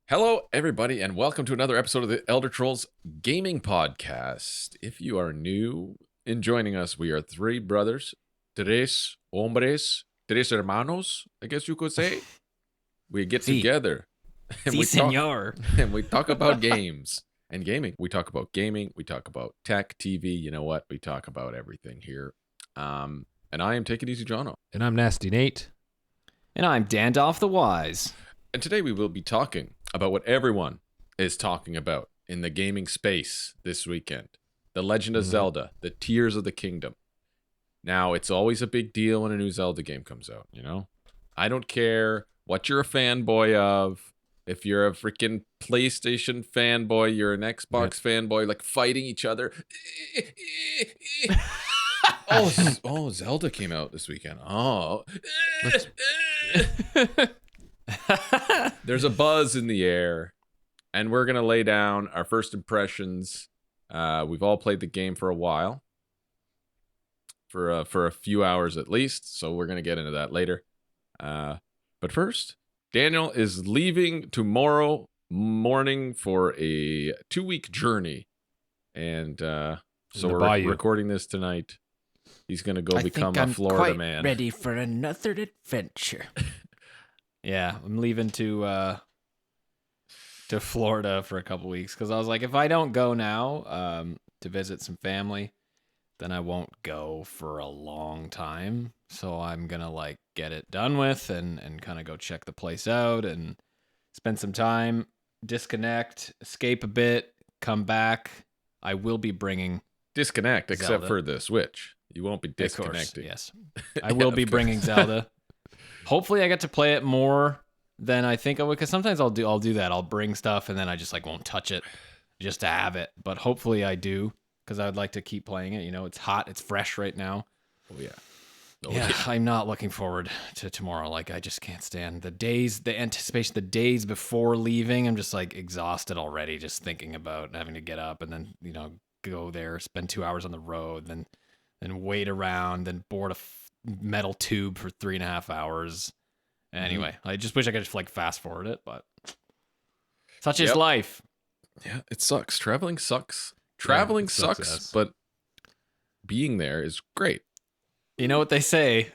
Hello, everybody, and welcome to another episode of the Elder Trolls Gaming Podcast. If you are new in joining us, we are three brothers, tres hombres, tres hermanos, I guess you could say. We get together and we talk about games and gaming. We talk about gaming, we talk about tech, TV, you know what? We talk about everything here. And I am Take It Easy Jono. And I'm Nasty Nate. And I'm Dandolph the Wise. And today we will be talking about what everyone is talking about in the gaming space this weekend. The Legend of Zelda, the Tears of the Kingdom. Now, it's always a big deal when a new Zelda game comes out, you know? I don't care what you're a fanboy of. If you're a freaking PlayStation fanboy, you're an Xbox fanboy, like fighting each other. Oh, Zelda came out this weekend. Oh. There's a buzz in the air, and we're going to lay down our first impressions. We've all played the game for a while, for a few hours at least, so we're going to get into that later. But first, Daniel is leaving tomorrow morning for a 2-week journey, and so we're recording this tonight. He's going to go become a Florida man. I'm ready for another adventure. Yeah, I'm leaving to Florida for a couple weeks because I was like, if I don't go now to visit some family, then I won't go for a long time. So I'm gonna like get it done with and kind of go check the place out and spend some time, disconnect, escape a bit, come back. I will be bringing Disconnect, Zelda. Except for the Switch. You won't be disconnecting. Of course, yes, I will be bringing Zelda. Hopefully I get to play it more than I think I would, because sometimes I'll do that. I'll bring stuff and then I just like won't touch it just to have it. But hopefully I do, because I would like to keep playing it. You know, it's hot, it's fresh right now. Oh yeah. I'm not looking forward to tomorrow. Like, I just can't stand the anticipation, the days before leaving. I'm just like exhausted already, just thinking about having to get up and then, you know, go there, spend 2 hours on the road, then wait around, then board a metal tube for 3.5 hours. Anyway, I just wish I could just like fast forward it, but such is life. Yeah, it sucks. Traveling sucks. Traveling sucks, but being there is great. You know what they say?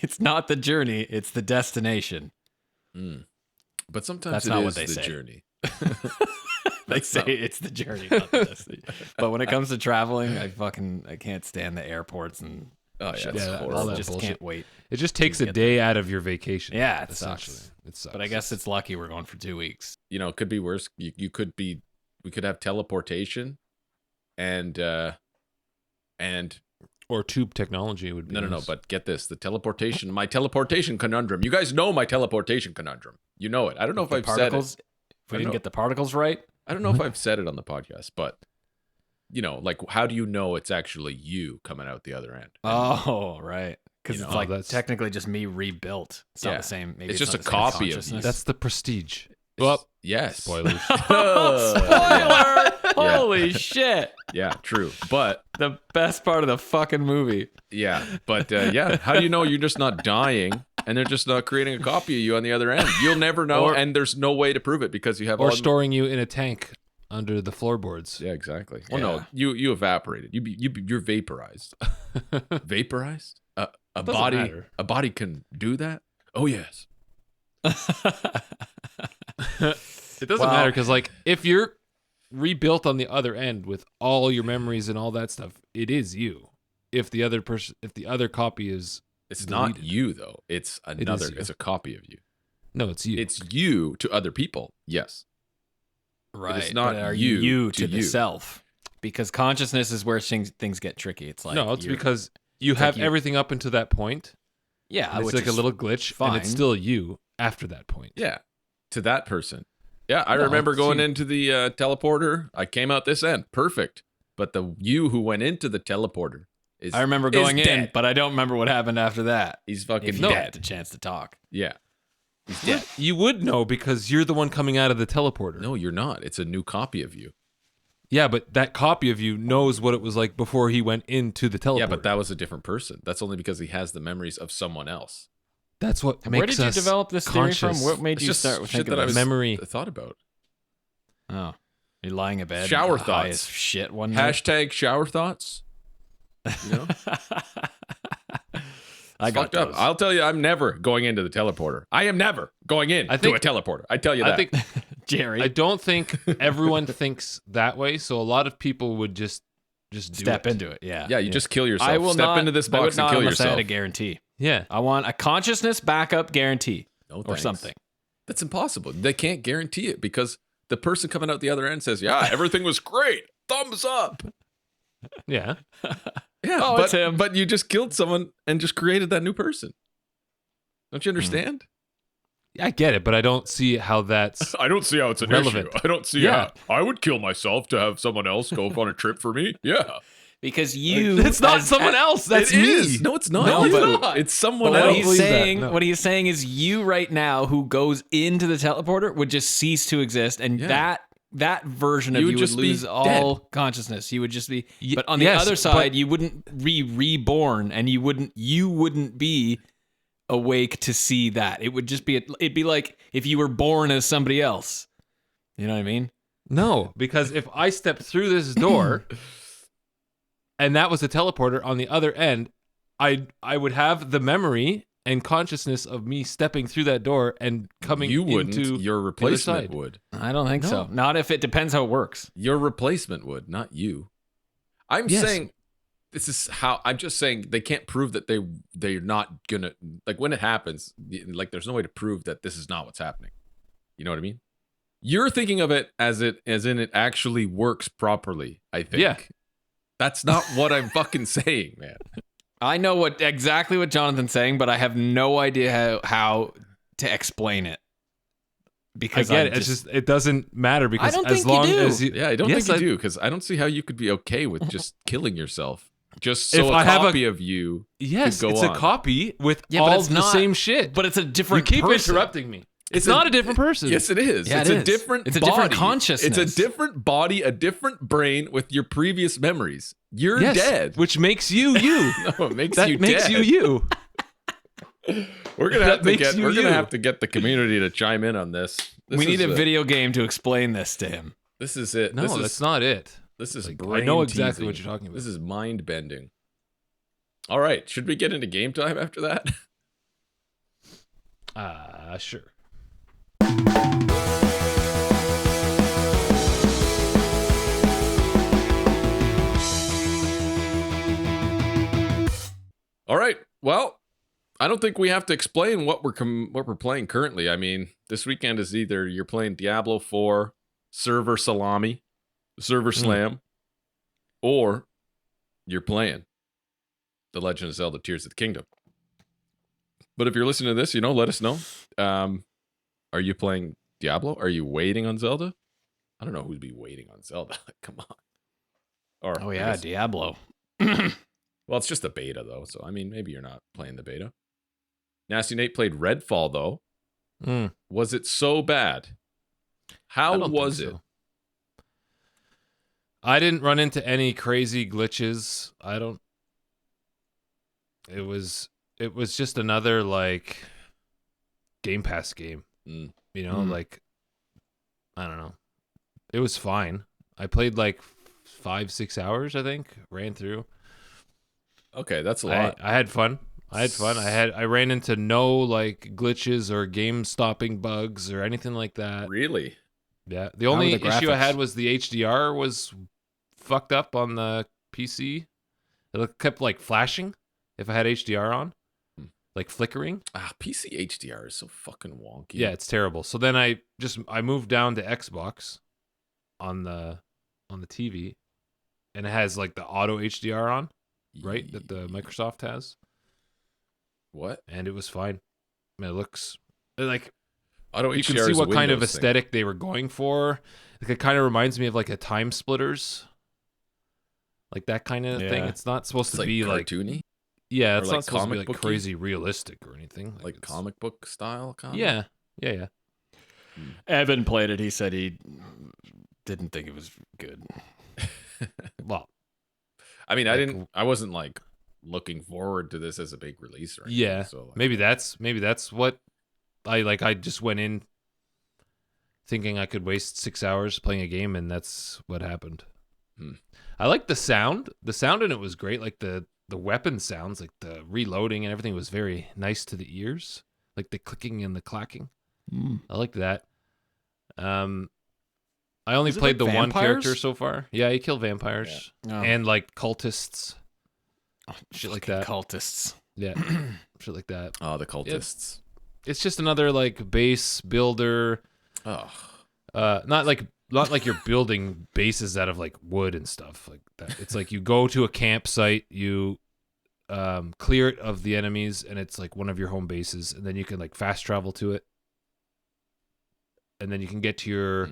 It's not the journey, it's the destination. But sometimes That's it not is what they the say. journey. They say it's the journey, not the destination. But when it comes to traveling, I can't stand the airports and horrible. I just can't wait. It just takes a day out of your vacation. Yeah, it essentially. sucks. It sucks. But I guess it's lucky we're going for 2 weeks. You know, it could be worse. We could have teleportation and or tube technology would be no, but get this, my teleportation conundrum. You guys know my teleportation conundrum. You know it. I don't know if I've said it. If we didn't get the particles right. I don't know if I've said it on the podcast, but you know, like, how do you know it's actually you coming out the other end? Oh, right. Because it's like that's technically just me rebuilt. It's not the same. Maybe it's just not a the same copy of consciousness. That's the prestige. Well, yes. Spoilers. Spoiler! Holy shit. Yeah, true. But the best part of the fucking movie. Yeah, but how do you know you're just not dying and they're just not creating a copy of you on the other end? You'll never know, and there's no way to prove it because you have storing you in a tank under the floorboards. Yeah, exactly. Well, no, you evaporated. You're vaporized. Vaporized? A body can do that? Oh yes. It doesn't matter because, like, if you're rebuilt on the other end with all your memories and all that stuff, it is you. If the other copy is, it's deleted. not you though. It's another. It's a copy of you. No, it's you. It's you to other people. Yes. Right. But it's not are you to the self, because consciousness is where things get tricky. It's like no, it's because you have everything up until that point. Yeah, it's like a little glitch, and it's still you after that point. Yeah, to that person. Yeah, I remember going into the teleporter. I came out this end, perfect. But the you who went into the teleporter is. I remember going in, dead. but I don't remember what happened after that. He's fucking if dead. Had the chance to talk. Yeah, he's dead. You would know because you're the one coming out of the teleporter. No, you're not. It's a new copy of you. Yeah, but that copy of you knows what it was like before he went into the teleporter. Yeah, but that was a different person. That's only because he has the memories of someone else. That's what makes us Where did you develop this theory conscious. from? What made It's you just start with shit thinking that of I this? memory? thought about. Oh, you're lying in bed. Shower high thoughts. as shit one night. Hashtag shower thoughts. You know? I It's got fucked up. those. I'll tell you, I'm never going into the teleporter. I am never going in to a teleporter. I tell you that. I think Jerry. I don't think everyone thinks that way, so a lot of people would just do Step it. into it. Yeah. yeah, you just kill yourself. I will Step not, into this I would box and not kill unless I yourself. had a guarantee. Yeah. I want a consciousness backup guarantee No or thanks. something. That's impossible. They can't guarantee it because the person coming out the other end says, "Yeah, everything was great. Thumbs up." Yeah. Yeah, Oh, but, it's him. but you just killed someone and just created that new person. Don't you understand? I get it, but I don't see how that's I don't see how it's an relevant. issue. I don't see Yeah. how I would kill myself to have someone else go on a trip for me. Yeah. Because you. It's not as- someone else. That's It me. is. No, it's not. No, It's but- not. It's But someone what don't else. he's believe that, saying, no. what he's saying is, you right now who goes into the teleporter would just cease to exist, and Yeah. that version of You you would would just be lose all dead. consciousness. You would just be. Y- But on the yes, other but- side, you wouldn't be reborn, and you wouldn't be awake to see that. It would just be. It'd be like if you were born as somebody else. You know what I mean? No, because if I stepped through this door and that was a teleporter on the other end, I would have the memory and consciousness of me stepping through that door and coming You wouldn't. into Your other replacement side. would. I don't think so. No. Not if it depends how it works. Your replacement would, not you. I'm Yes. saying this is how I'm just saying they can't prove that they're not gonna, like, when it happens, like, there's no way to prove that this is not what's happening. You know what I mean? You're thinking of it as in it actually works properly, I think. Yeah. That's not what I'm fucking saying, man. I know exactly what Jonathan's saying, but I have no idea how to explain it. I Because get I'm it. It's just it doesn't matter because don't as think you long do. as you Yeah, I don't Yes, think you do, because I don't see how you could be okay with just killing yourself. Just If so a I have a- copy of you. Yes, go it's on. a copy with Yeah, but all it's the not- same shit. but it's a you different keep person. interrupting me. It's It's not a different person. Yes, it is. Yeah, it's it a is. different It's a body. different consciousness. It's a different body, a different brain with your previous memories. You're Yes, dead. which makes you you. No, it makes that you makes dead. you. We're gonna That have to makes get you we're gonna you. have to get the community to chime in on this. We need is a video game to explain this to him. This is it. No, this that's is not it. this is like, I brain know exactly teasing. what you're talking about. This is mind bending. All right, should we get into game time after that? Sure. All right. Well, I don't think we have to explain what we're playing currently. I mean, this weekend is either you're playing Diablo 4, Server Salami, Server Slam, or you're playing The Legend of Zelda: Tears of the Kingdom. But if you're listening to this, let us know. Are you playing Diablo? Are you waiting on Zelda? I don't know who'd be waiting on Zelda. Come on. Or Oh I yeah, guess- Diablo. well, it's just a beta though, so I mean, maybe you're not playing the beta. Nasty Nate played Redfall though. Mm, Was it so bad? I How don't was think it? so. I didn't run into any crazy glitches. It was just another like Gamepass game. Mm. Like I don't know. It was fine. I played like 5-6 hours, I think. Ran through. Okay, that's a lot. I had fun. I ran into no like glitches or game stopping bugs or anything like that. Really? Yeah. The How only were the issue I had graphics? was the HDR was fucked up on the PC. It kept like flashing if I had HDR on. Like flickering. PC HDR is so fucking wonky. Yeah, it's terrible. So then I moved down to Xbox on the TV, and it has like the auto HDR on, right? That the Microsoft has, What? and it was fine. I mean, it looks like Auto you HDR can see is a what kind of Windows thing. aesthetic they were going for. Like it kind of reminds me of like a Time Splitters, like that kind of thing. Yeah. It's not supposed It's to like be like cartoony, yeah, or it's like not supposed to be comic like booky? crazy realistic or anything. like it's- comic book style. Comic? Yeah. Evan played it. He said he didn't think it was good. Well, I mean, Like- I wasn't like looking forward to this as a big release or anything. yeah. So like, Maybe that's what I like. I just went in thinking I could waste 6 hours playing a game, and that's what happened. Hmm. I like the sound. The sound in it was great. Like the weapon sounds, like the reloading and everything was very nice to the ears. Like the clicking and the clacking. I like that. I only Is it played like the one vampires? character so far. Yeah, you kill vampires and like cultists. Shit like Fucking that. Cultists. Yeah, shit like that. Oh, the cultists. It's just another like base builder. Oh, Not like you're building bases out of like wood and stuff like that. It's like you go to a campsite, you clear it of the enemies, and it's like one of your home bases, and then you can like fast travel to it, and then you can get to your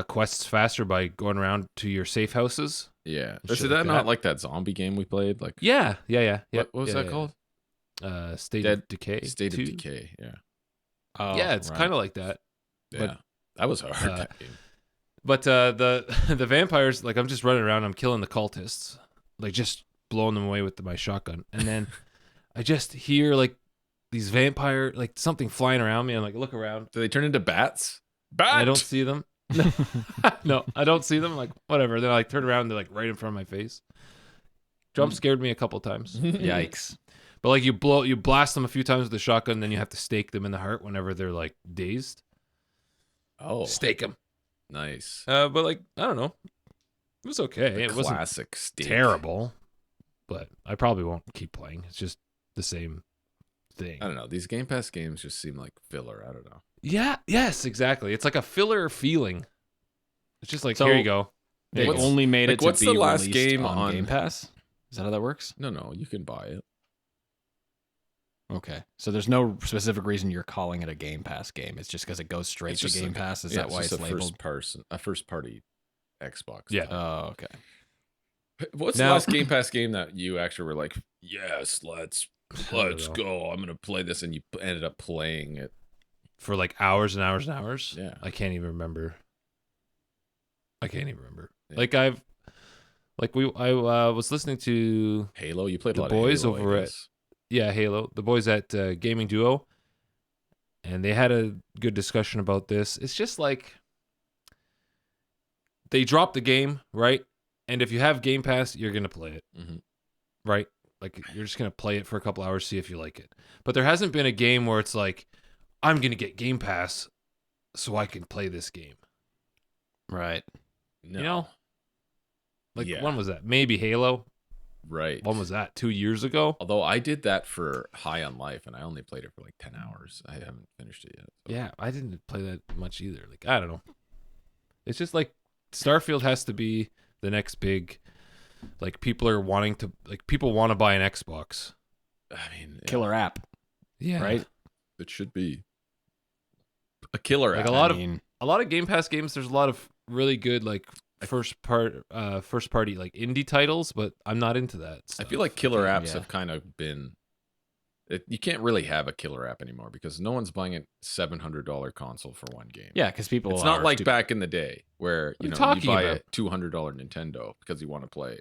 quests faster by going around to your safe houses. yeah. Shit Is like that not that. like that zombie game we played? Like, Yeah. what was that called? State of Decay. State 2? of Decay. Yeah. Oh, Yeah, it's right. kind of like that. Yeah. That was hard. That game. But the the vampires, like I'm just running around, I'm killing the cultists, like just blowing them away with my shotgun, and then I just hear like these vampire, like something flying around me. I'm like, look around. Do they turn into bats? Bat. I don't see them. No, I don't see them. I'm like, whatever. Then I like turn around, and they're like right in front of my face. Jump scared me a couple times. Yikes. But like you blast them a few times with the shotgun, then you have to stake them in the heart whenever they're like dazed. Oh, Stake them. nice. But like I don't know, it was okay. The It wasn't classic steak. terrible, but I probably won't keep playing. It's just the same thing. I don't know. These Game Pass games just seem like filler. I don't know. Yeah. Yes. Exactly. It's like a filler feeling. It's just like So- here you go. They What's- only made like, it to what's be the last released game on on- Game Pass? Is that how that works? No, you can buy it. Okay. So there's no specific reason you're calling it a Game Pass game. It's just because it goes straight It's to just Game like- Pass. Is Yeah, that why it's just labeled? a first party Xbox? Yeah. Oh, okay. What's Now- the last Game Pass game that you actually were like, yes, let's don't know. go. I'm gonna play this, and you ended up playing it. For like hours and hours and hours. Yeah. I can't even remember. Yeah. Like I was listening to Halo. You played a The lot boys of Halo, over I at- guess. Halo, the boys at Gaming Duo, and they had a good discussion about this. It's just like they dropped the game, right? And if you have Game Pass, you're gonna play it, Mhm. right? Like you're just gonna play it for a couple hours, see if you like it. But there hasn't been a game where it's like, I'm gonna get Game Pass so I can play this game. Right. No. You know? Like Yeah. when was that? Maybe Halo. Right. When was that? 2 years ago? Although I did that for High on Life, and I only played it for like 10 hours. I haven't finished it yet. so- Yeah, I didn't play that much either. Like, I don't know. It's just like Starfield has to be the next big, like people want to buy an Xbox. I mean, yeah, Killer app. Yeah. Right. It should be a killer. Like app. a lot of Game Pass games, there's a lot of really good like first party like indie titles, but I'm not into that I stuff. feel like killer apps yeah. have kind of been. You can't really have a killer app anymore because no one's buying a $700 console for one game. Yeah, because people. It's not are like stupid. back in the day where What are you you know you talking buy about? a $200 Nintendo because you want to play.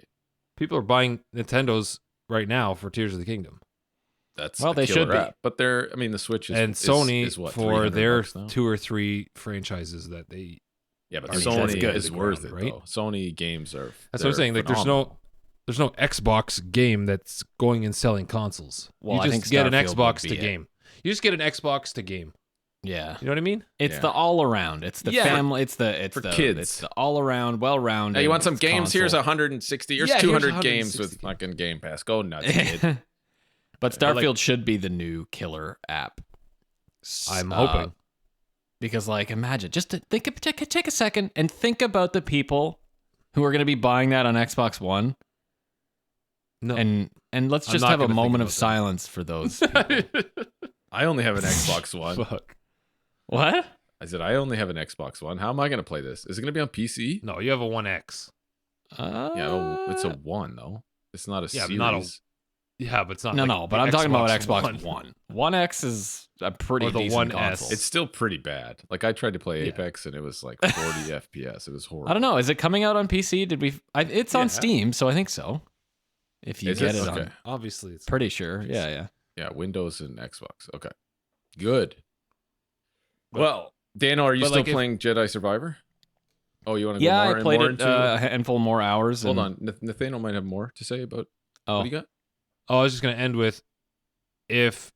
people are buying Nintendos right now for Tears of the Kingdom. That's Well, a they killer should be. app. But they're. I mean, the Switch is And Sony is what, for $300 their now? 2 or 3 franchises that they. Yeah, but I mean, Sony that's good. is worth it, Right? though. Sony games are. That's what I'm they're saying. Like, phenomenal. there's no Xbox game that's going and selling consoles. Well, I you think just get an Starfield would Xbox be to it. game. You just get an Xbox to game. Yeah. You know what I mean? It's Yeah. the all around. It's the Yeah. family. It's For the kids. It's the all around, well rounded. Hey, you want some games? Here's console. 160. Here's Yeah, here's 200 games 160 with fucking Game Pass. Go nuts, kid. But Starfield should be the new killer app. I'm hoping. Because, like, imagine, just to take a second and think about the people who are going to be buying that on Xbox One, No. and let's I'm just not have a gonna think moment about of that. silence for those people. I only have an Xbox One. Fuck. What? I said I only have an Xbox One. How am I going to play this? Is it going to be on PC? No, you have a 1X. Yeah, it's a one though. It's not a Yeah, series. not a- Yeah, but it's not. No, like no, but the I'm talking about Xbox Xbox One. One X is a pretty Or the decent One console. S. It's still pretty bad. Like I tried to play Yeah. Apex and it was like 40 FPS. It was horrible. I don't know. Is it coming out on PC? It's on Yeah. Steam, so I think so. If you Is get it? it Okay. on, Obviously, it's pretty sure. Yeah, yeah. Yeah, Windows and Xbox. Okay, good. But- Well, Daniel, are you But, still like, if- playing Jedi Survivor? Oh, you want to go Yeah, more I and played more it into a handful more hours. Hold and, on. Nathaniel might have more to say about what Oh, do you got? Oh, I was just gonna end with, if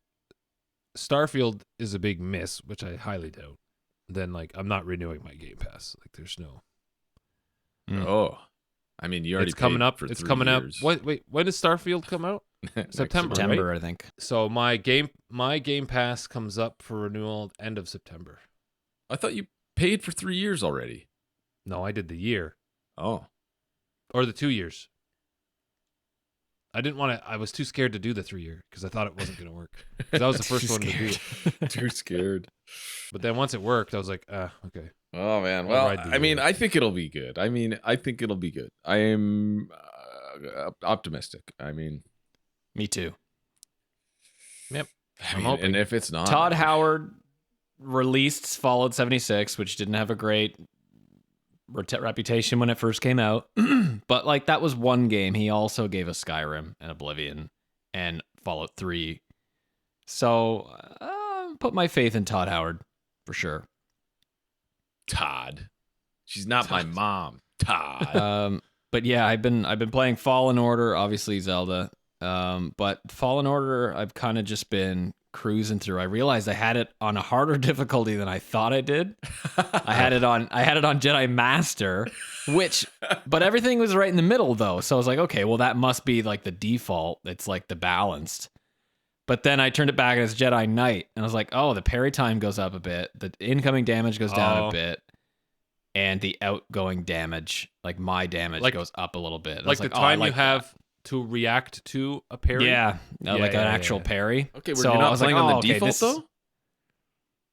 Starfield is a big miss, which I highly doubt, then like I'm not renewing my Game Pass. Like there's no. Mm. Oh, I mean, you already It's coming paid up. for It's 3 coming up. years. Wait, when does Starfield come out? Next September, September, I think. So my Game Pass comes up for renewal end of September. I thought you paid for 3 years already. No, I did the year Oh, or the 2 years. I didn't want to. I was too scared to do the 3 year because I thought it wasn't going to work. 'Cause that was the first one to do it. too scared. But then once it worked, I was like, okay. Oh man. I'll Well, ride the I mean, year. I think it'll be good. I think it'll be good. I am optimistic. I mean, Me too. Yep. I I'm mean, hoping. and if it's not, Todd Howard released Fallout 76, which didn't have a great reputation when it first came out. But like that was one game. He also gave us Skyrim and Oblivion and Fallout 3. So put my faith in Todd Howard for sure. Todd. She's not my mom. Todd. But yeah, I've been playing Fallen Order, obviously Zelda. But Fallen Order, I've kind of just been cruising through. I realized I had it on a harder difficulty than I thought I did. I had it on Jedi Master, but everything was right in the middle though. So I was like, okay, well that must be like the default. It's like the balanced. But then I turned it back as Jedi Knight, and I was like, oh, the parry time goes up a bit, the incoming damage goes down a bit, and the outgoing damage, like my damage, goes up a little bit. And I Like was the oh, I time like you have to react to a parry. yeah, like an yeah, actual yeah. parry. Okay, so you're I not was playing like, on the oh, okay, default this- though?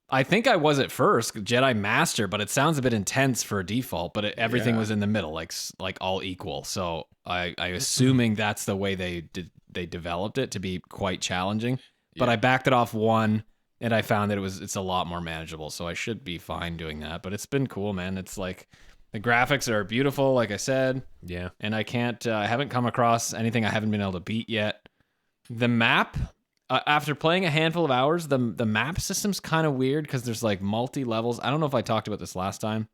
I think I was at first Jedi Master, but it sounds a bit intense for a default. But everything Yeah. was in the middle, like all equal. So I assuming that's the way they developed it to be quite challenging. But Yeah. I backed it off one, and I found that it's a lot more manageable. So I should be fine doing that. But it's been cool, man. It's like the graphics are beautiful, like I said, Yeah. and I haven't come across anything I haven't been able to beat yet. The map. After playing a handful of hours, the map system's kind of weird because there's like multi levels. I don't know if I talked about this last time,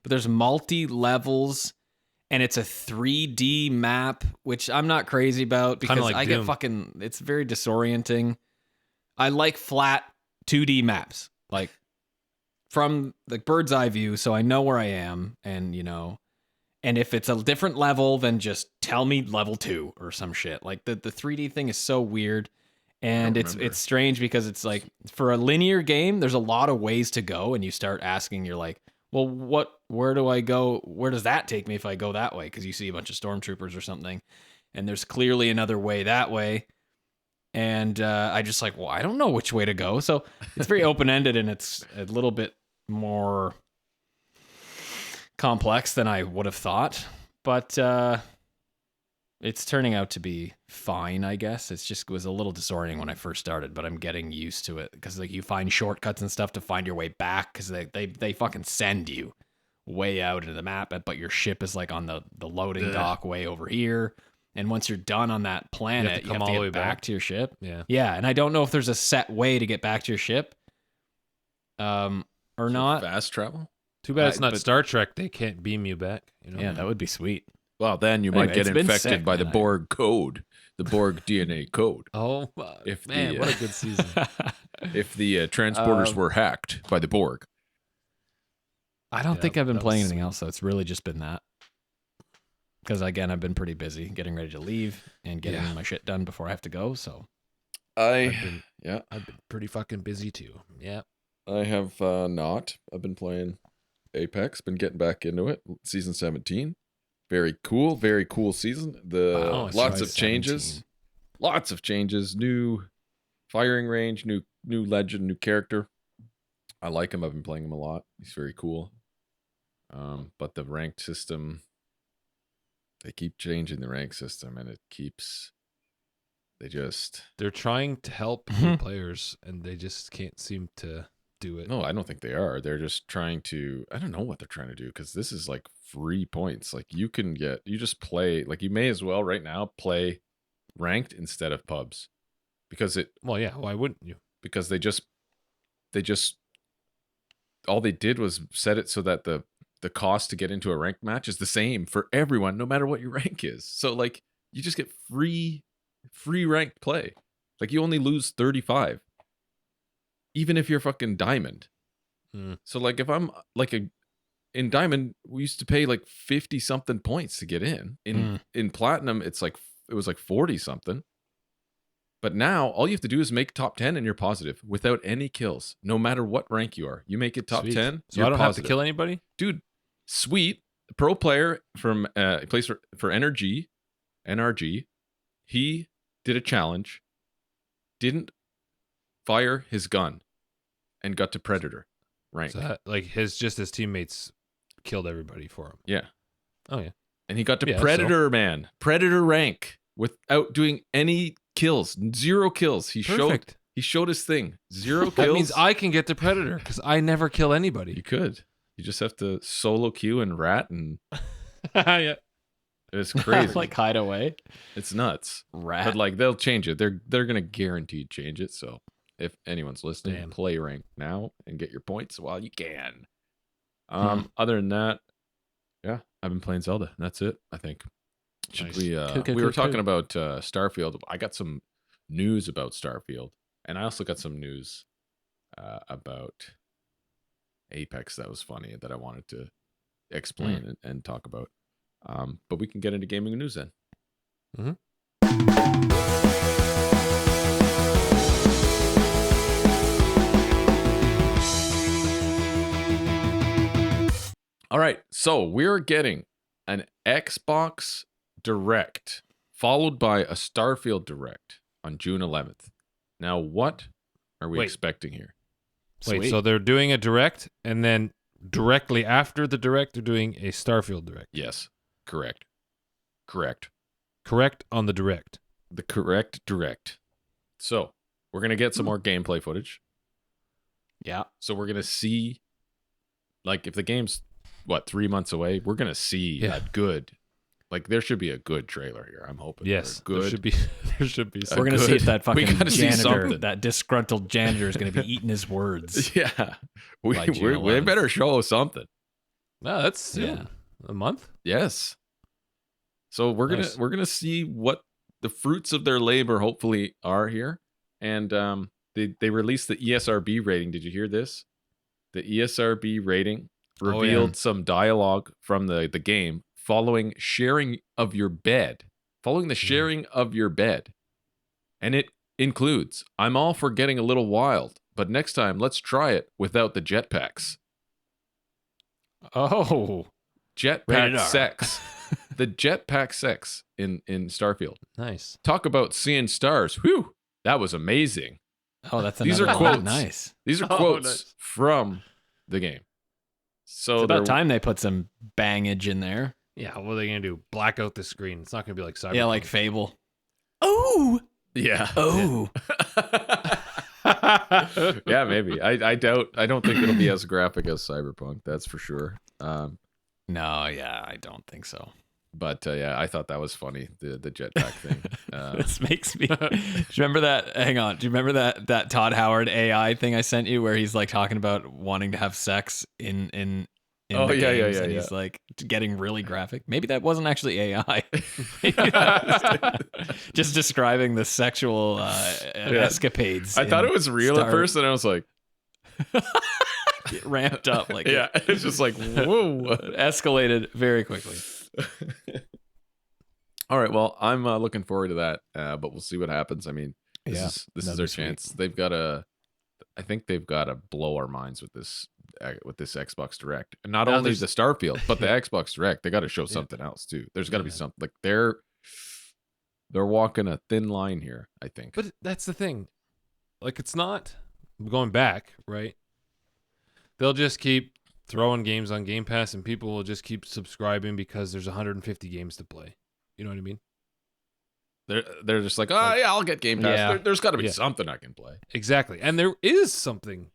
but there's multi levels, and it's a 3D map, which I'm not crazy about because like I Doom. get it's very disorienting. I like flat 2D maps, like from the bird's eye view, so I know where I am, and and if it's a different level, then just tell me level 2 or some shit. Like the 3D thing is so weird, and don't it's remember. strange because it's like for a linear game, there's a lot of ways to go, and you start asking, you're like, well, where do I go? Where does that take me if I go that way? Because you see a bunch of stormtroopers or something, and there's clearly another way that way. And I just like, well, I don't know which way to go. So it's very open ended, and it's a little bit more complex than I would have thought, but it's turning out to be fine, I guess. It was a little disorienting when I first started, but I'm getting used to it because like you find shortcuts and stuff to find your way back because they fucking send you way out into the map, but your ship is like on the loading dock way over here. And once you're done on that planet, you have to get back to your ship. Yeah. Yeah, and I don't know if there's a set way to get back to your ship, or not. Fast travel? Too bad it's not but- Star Trek. They can't beam you back. Yeah, that would be sweet. Well, then you might Anyway, get it's been infected sick, by the man. Borg code, the Borg DNA code. Oh, If man, the, what a good season. If the transporters were hacked by the Borg. I don't Yeah, think I've been that playing was anything else, though. It's really just been that. Because, again, I've been pretty busy getting ready to leave and getting Yeah. my shit done before I have to go, so. I've been pretty fucking busy too. Yeah. I have not. I've been playing Apex, been getting back into it. Season 17. Very cool season. Wow, it's Lots right, of changes. 17. Lots of changes. New firing range, new legend, new character. I like him. I've been playing him a lot. He's very cool. But the ranked system, they keep changing the rank system, and They're trying to help new players, and they just can't seem to do it. No, I don't think they are. They're just trying to, I don't know what they're trying to do, because this is like free points. Like you just play, like you may as well right now play ranked instead of pubs, because Well, yeah. Why wouldn't you? they just all they did was set it so that the cost to get into a ranked match is the same for everyone, no matter what your rank is. So like you just get free ranked play. Like you only lose 35, even if you're fucking diamond. So like if I'm like in diamond, we used to pay like 50 something points to get in. In platinum, it was like 40 something. But now all you have to do is make top 10 and you're positive without any kills, no matter what rank you are. You make it top Sweet. 10. So I don't have to kill anybody? Dude, sweet. Pro player from plays for NRG. He did a challenge, didn't fire his gun, and got to Predator rank. So that, like his teammates killed everybody for him. Yeah. Oh yeah. And he got to Predator, man. Predator rank without doing any kills. 0 kills. He Perfect. showed his thing. 0 kills. That means I can get to Predator because I never kill anybody. You could. You just have to solo queue and rat and Yeah. it's crazy. Like hideaway. It's nuts. Rat. But like they'll change it. They're gonna guaranteed change it. So if anyone's listening, Damn. play rank now and get your points while you can. Other than that, yeah, I've been playing Zelda. That's it, I think. Should Nice. we we were talking about Starfield. I got some news about Starfield, and I also got some news about Apex that was funny that I wanted to explain and talk about. But we can get into gaming news then. All right, so we're getting an Xbox Direct followed by a Starfield Direct on June 11th. Now, what are we expecting here? Wait, Sweet. so they're doing a direct, and then directly after the direct, they're doing a Starfield direct. Yes, correct. Correct on the direct. The correct direct. So we're going to get some more gameplay footage. Yeah. So we're going to see, like, if the game's, 3 months away, we're going to see a good, like, there should be a good trailer here. I'm hoping. Yes, good. there should be. There should be. We're going to see if that We fucking gotta see janitor, something. that disgruntled janitor is going to be eating his words. Yeah. We By June we 11th. better show something. No, that's soon. Yeah. A month. Yes. So we're Nice. gonna see what the fruits of their labor hopefully are here, and they released the ESRB rating. Did you hear this? The ESRB rating revealed some dialogue from the game following sharing of your bed, following the sharing of your bed, and it includes, "I'm all for getting a little wild, but next time let's try it without the jetpacks." Oh. Rated Jetpack R. sex. The jetpack sex in Starfield. Nice. Talk about seeing stars. Whew, that was amazing. Oh, that's These another are one. quotes. Nice. These are Oh, quotes nice. from the game. So It's about they're- time they put some bangage in there. Yeah. What are they gonna do? Black out the screen? It's not gonna be like Cyberpunk. Yeah, like Fable. Oh. Yeah. Oh. Yeah, maybe. I don't think it'll be as graphic as Cyberpunk, that's for sure. No, yeah, I don't think so. But yeah, I thought that was funny, the jetpack thing. This makes me. Do you remember that? Hang on. Do you remember that Todd Howard AI thing I sent you, where he's like talking about wanting to have sex in Oh, the yeah, games, yeah, and yeah. he's like getting really graphic. Maybe that wasn't actually AI. Maybe that was just describing the sexual escapades. I thought it was real at first, and I was like, It ramped up like yeah, it's just like, whoa. it escalated very quickly. All right, well, I'm looking forward to that, but we'll see what happens. I mean, this Yeah, is that'd their be sweet. chance. I think they've got to blow our minds with this Xbox Direct, and not Now only there's- the Starfield, but the Xbox Direct. They got to show something else too. There's got to be something, like they're walking a thin line here, I think. But that's the thing. Like, it's not going back, right? They'll just keep throwing games on Game Pass, and people will just keep subscribing because there's 150 games to play. You know what I mean? They're just like, oh yeah, I'll get Game Pass. Yeah. There's got to be Yeah. something I can play. Exactly. And there is something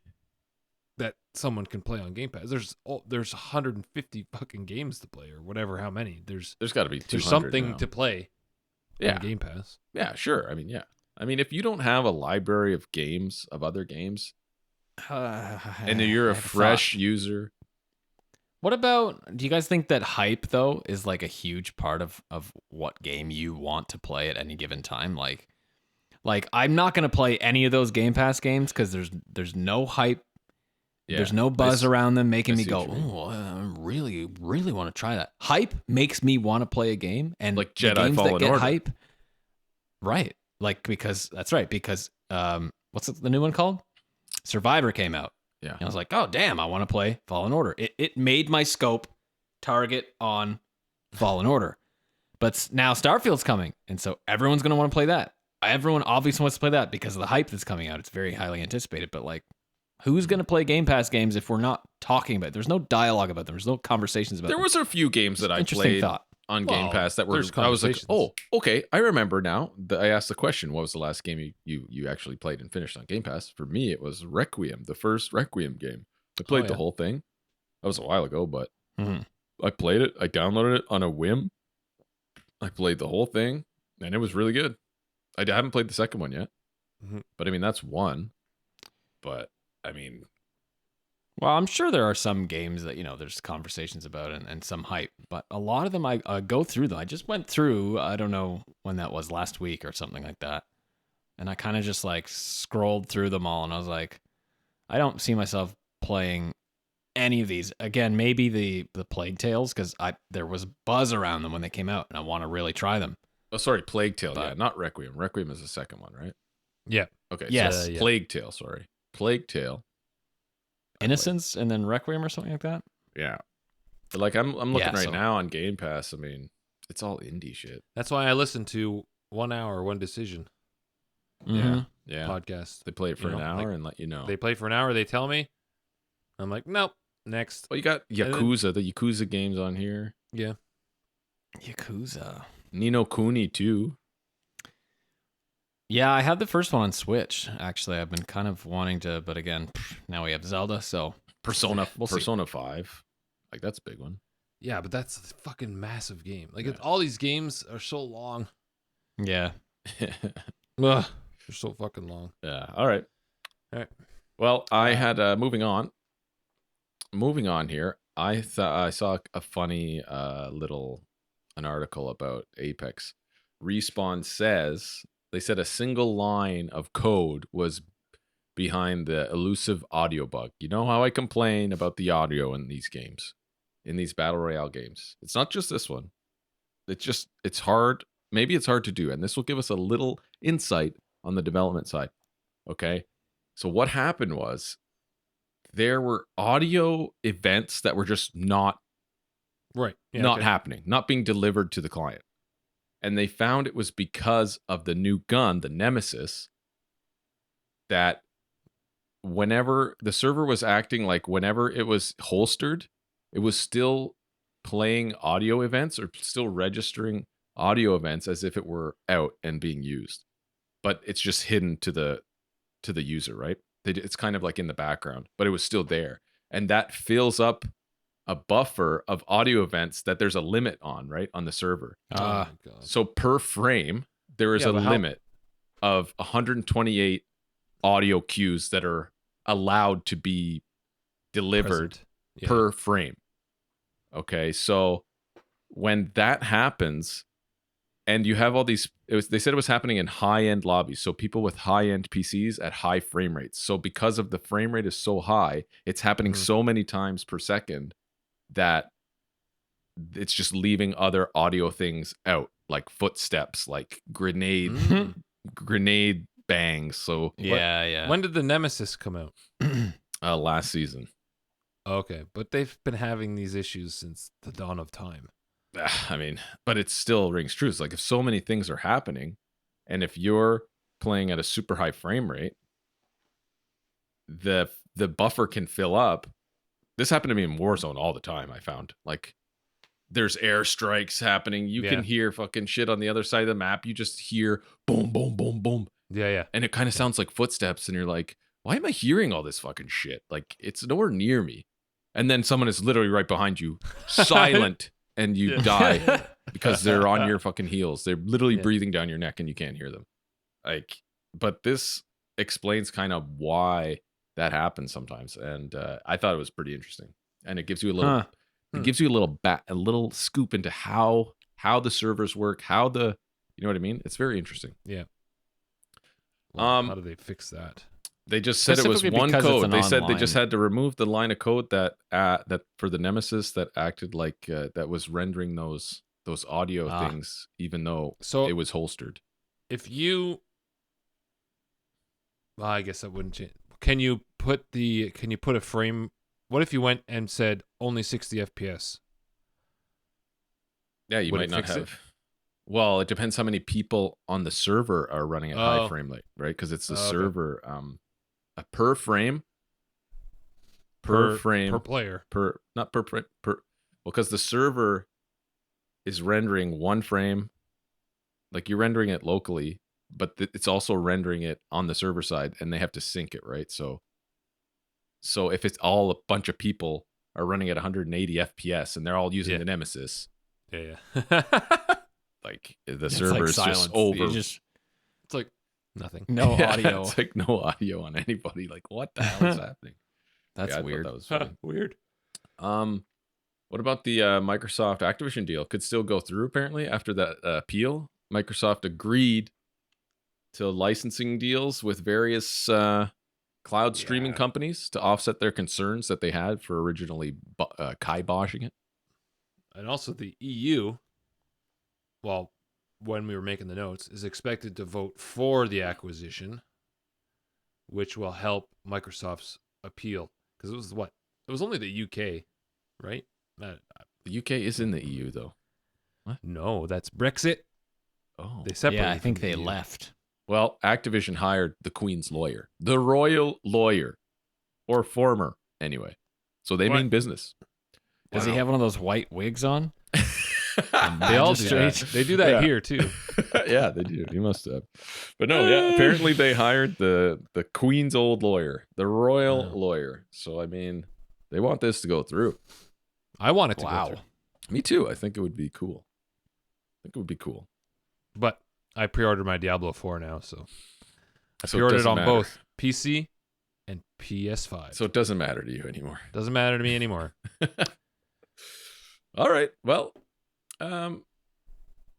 that someone can play on Game Pass. There's 150 fucking games to play, or whatever, how many. There's There's got to be 200 something now. to play Yeah. on Game Pass. Yeah, sure. I mean, yeah. I mean, if you don't have a library of games, of other games, And you're a I have fresh thought. user. What about, do you guys think that hype though is like a huge part of what game you want to play at any given time? Like I'm not gonna play any of those Game Pass games because there's no hype. Yeah. There's no buzz around them making I me see go, what you mean. oh, I really, really want to try that. Hype makes me want to play a game, and Like the Jedi games Fallen that get Order. hype, right? Like because that's right. Because what's the new one called? Survivor came out. Yeah. And I was like, oh damn, I want to play Fallen Order. It made my scope target on Fallen Order, but now Starfield's coming, and so everyone's gonna want to play that. Everyone obviously wants to play that because of the hype that's coming out. It's very highly anticipated, but like, who's going to play Game Pass games if we're not talking about it? There's no dialogue about them. There's no conversations about There them. was a few games that I Interesting played thought. on Game Well, Pass that were. there's I was like, conversations. oh, okay, I remember now. I asked the question, what was the last game you actually played and finished on Game Pass? For me, it was Requiem, the first Requiem game. I played the yeah. whole thing. That was a while ago, but Mhm. I played it. I downloaded it on a whim. I played the whole thing, and it was really good. I haven't played the second one yet, Mhm. but I mean that's one. But I mean, Well, I'm sure there are some games that, there's conversations about and some hype, but a lot of them I go through them. I just went through, I don't know when that was, last week or something like that. And I kind of just like scrolled through them all and I was like, I don't see myself playing any of these. Again, maybe the Plague Tales because there was buzz around them when they came out and I want to really try them. oh sorry, Plague Tale, yeah, But- not Requiem. Requiem is the second one, right? Yeah. Okay, Yes. so Yeah. Plague Tale, sorry, Plague Tale. Innocence and then Requiem or something like that. Yeah. But like I'm looking Yeah, right so- now on Game Pass. I mean, it's all indie shit. That's why I listen to 1 hour, one decision Mhm. Yeah. podcast. They play it for You an know, hour like, and let you know. They play for an hour. They tell me. I'm like, nope. Next. well, you got then- Yakuza, the Yakuza games on here. Yeah. Yakuza. Nino Kuni too. Yeah, I had the first one on Switch. Actually, I've been kind of wanting to, but again, now we have Zelda, so Persona We'll see. Persona 5. Like that's a big one. Yeah, but that's a fucking massive game. Like Yeah. all these games are so long. yeah. Ugh, they're so fucking long. Yeah. All right. All right. Well, I had moving on here. I thought I saw a funny an article about Apex. Respawn says they said a single line of code was behind the elusive audio bug. You know how I complain about the audio in these games, in these battle royale games. It's not just this one. It's hard. Maybe it's hard to do, and this will give us a little insight on the development side. Okay. So what happened was there were audio events that were just not Right. Yeah, not okay. happening, not being delivered to the client. And they found it was because of the new gun, the Nemesis, that whenever the server was acting like whenever it was holstered, it was still playing audio events or still registering audio events as if it were out and being used. But it's just hidden to the user, right? It's kind of like in the background, but it was still there. And that fills up a buffer of audio events that there's a limit on, right? On the server. Oh my God. So per frame, there is Yeah, a but how- limit of 128 audio cues that are allowed to be delivered Present. Yeah. per frame. Okay, so when that happens, and you have all these, they said it was happening in high-end lobbies, so people with high-end PCs at high frame rates. So because of the frame rate is so high, it's happening Mhm. so many times per second that it's just leaving other audio things out, like footsteps, like grenade bangs. So Yeah. When did the Nemesis come out? last season, Okay, but they've been having these issues since the dawn of time. I mean, but it still rings true. It's like if so many things are happening, and if you're playing at a super high frame rate, the buffer can fill up. This happened to me in Warzone all the time. I found like there's airstrikes happening. You can Yeah. hear fucking shit on the other side of the map. You just hear boom, boom, boom, boom, Yeah. and it kind of sounds like footsteps, and you're like, why am I hearing all this fucking shit? Like it's nowhere near me. And then someone is literally right behind you, silent, and you die because they're on your fucking heels. They're literally Yeah. breathing down your neck and you can't hear them. Like, but this explains kind of why that happens sometimes, and I thought it was pretty interesting. And it gives you a little, Huh. it gives you a little scoop into how the servers work, how the, you know what I mean? It's very interesting. Yeah. Um, How do they fix that? They just said it was Specifically one because it's code. an They said they just online- had to remove the line of code that for the Nemesis that acted like that was rendering those audio things, even though So it was holstered. if you, well, I guess that wouldn't change. Can you put a frame? What if you went and said only 60 FPS? Yeah, you Would might it not fix it? have. Well, it depends how many people on the server are running at high Oh. frame rate, right? Because it's the Okay. server. Per frame. Per frame. per player. Not per frame. Well, because the server is rendering one frame. Like you're rendering it locally, but it's also rendering it on the server side, and they have to sync it, right? So if it's all a bunch of people are running at 180 FPS and they're all using Yeah. the Nemesis, Yeah. like the It's server like is silence. just over. You just It's like nothing. no Yeah, audio. It's like no audio on anybody. Like what the hell is happening? That's Yeah, I thought weird. that was funny. Weird. What about the Microsoft Activision deal? Could still go through apparently after that appeal. Microsoft agreed to licensing deals with various cloud streaming companies to offset their concerns that they had for originally kiboshing it. And also the EU, well, when we were making the notes, is expected to vote for the acquisition, which will help Microsoft's appeal. Because it was what? It was only the UK, right? The UK is in the EU though. No, that's Brexit. Oh. They separated. Yeah, I think from the they EU. left. Well, Activision hired the Queen's lawyer, the royal lawyer, or former anyway. So they What? mean business. Does he have one of those white wigs on? They all do. Magistrate. They do that Yeah. here too. Yeah, they do. He must have. But no, yeah. Apparently they hired the Queen's old lawyer, the royal Wow. lawyer. So I mean, they want this to go through. I want it to go Wow. through. Me too. I think it would be cool. But I pre-ordered my Diablo 4 now, so I So it pre-ordered it doesn't on matter. both PC and PS5. So it doesn't matter to you anymore. Doesn't matter to me anymore. All right. Well, I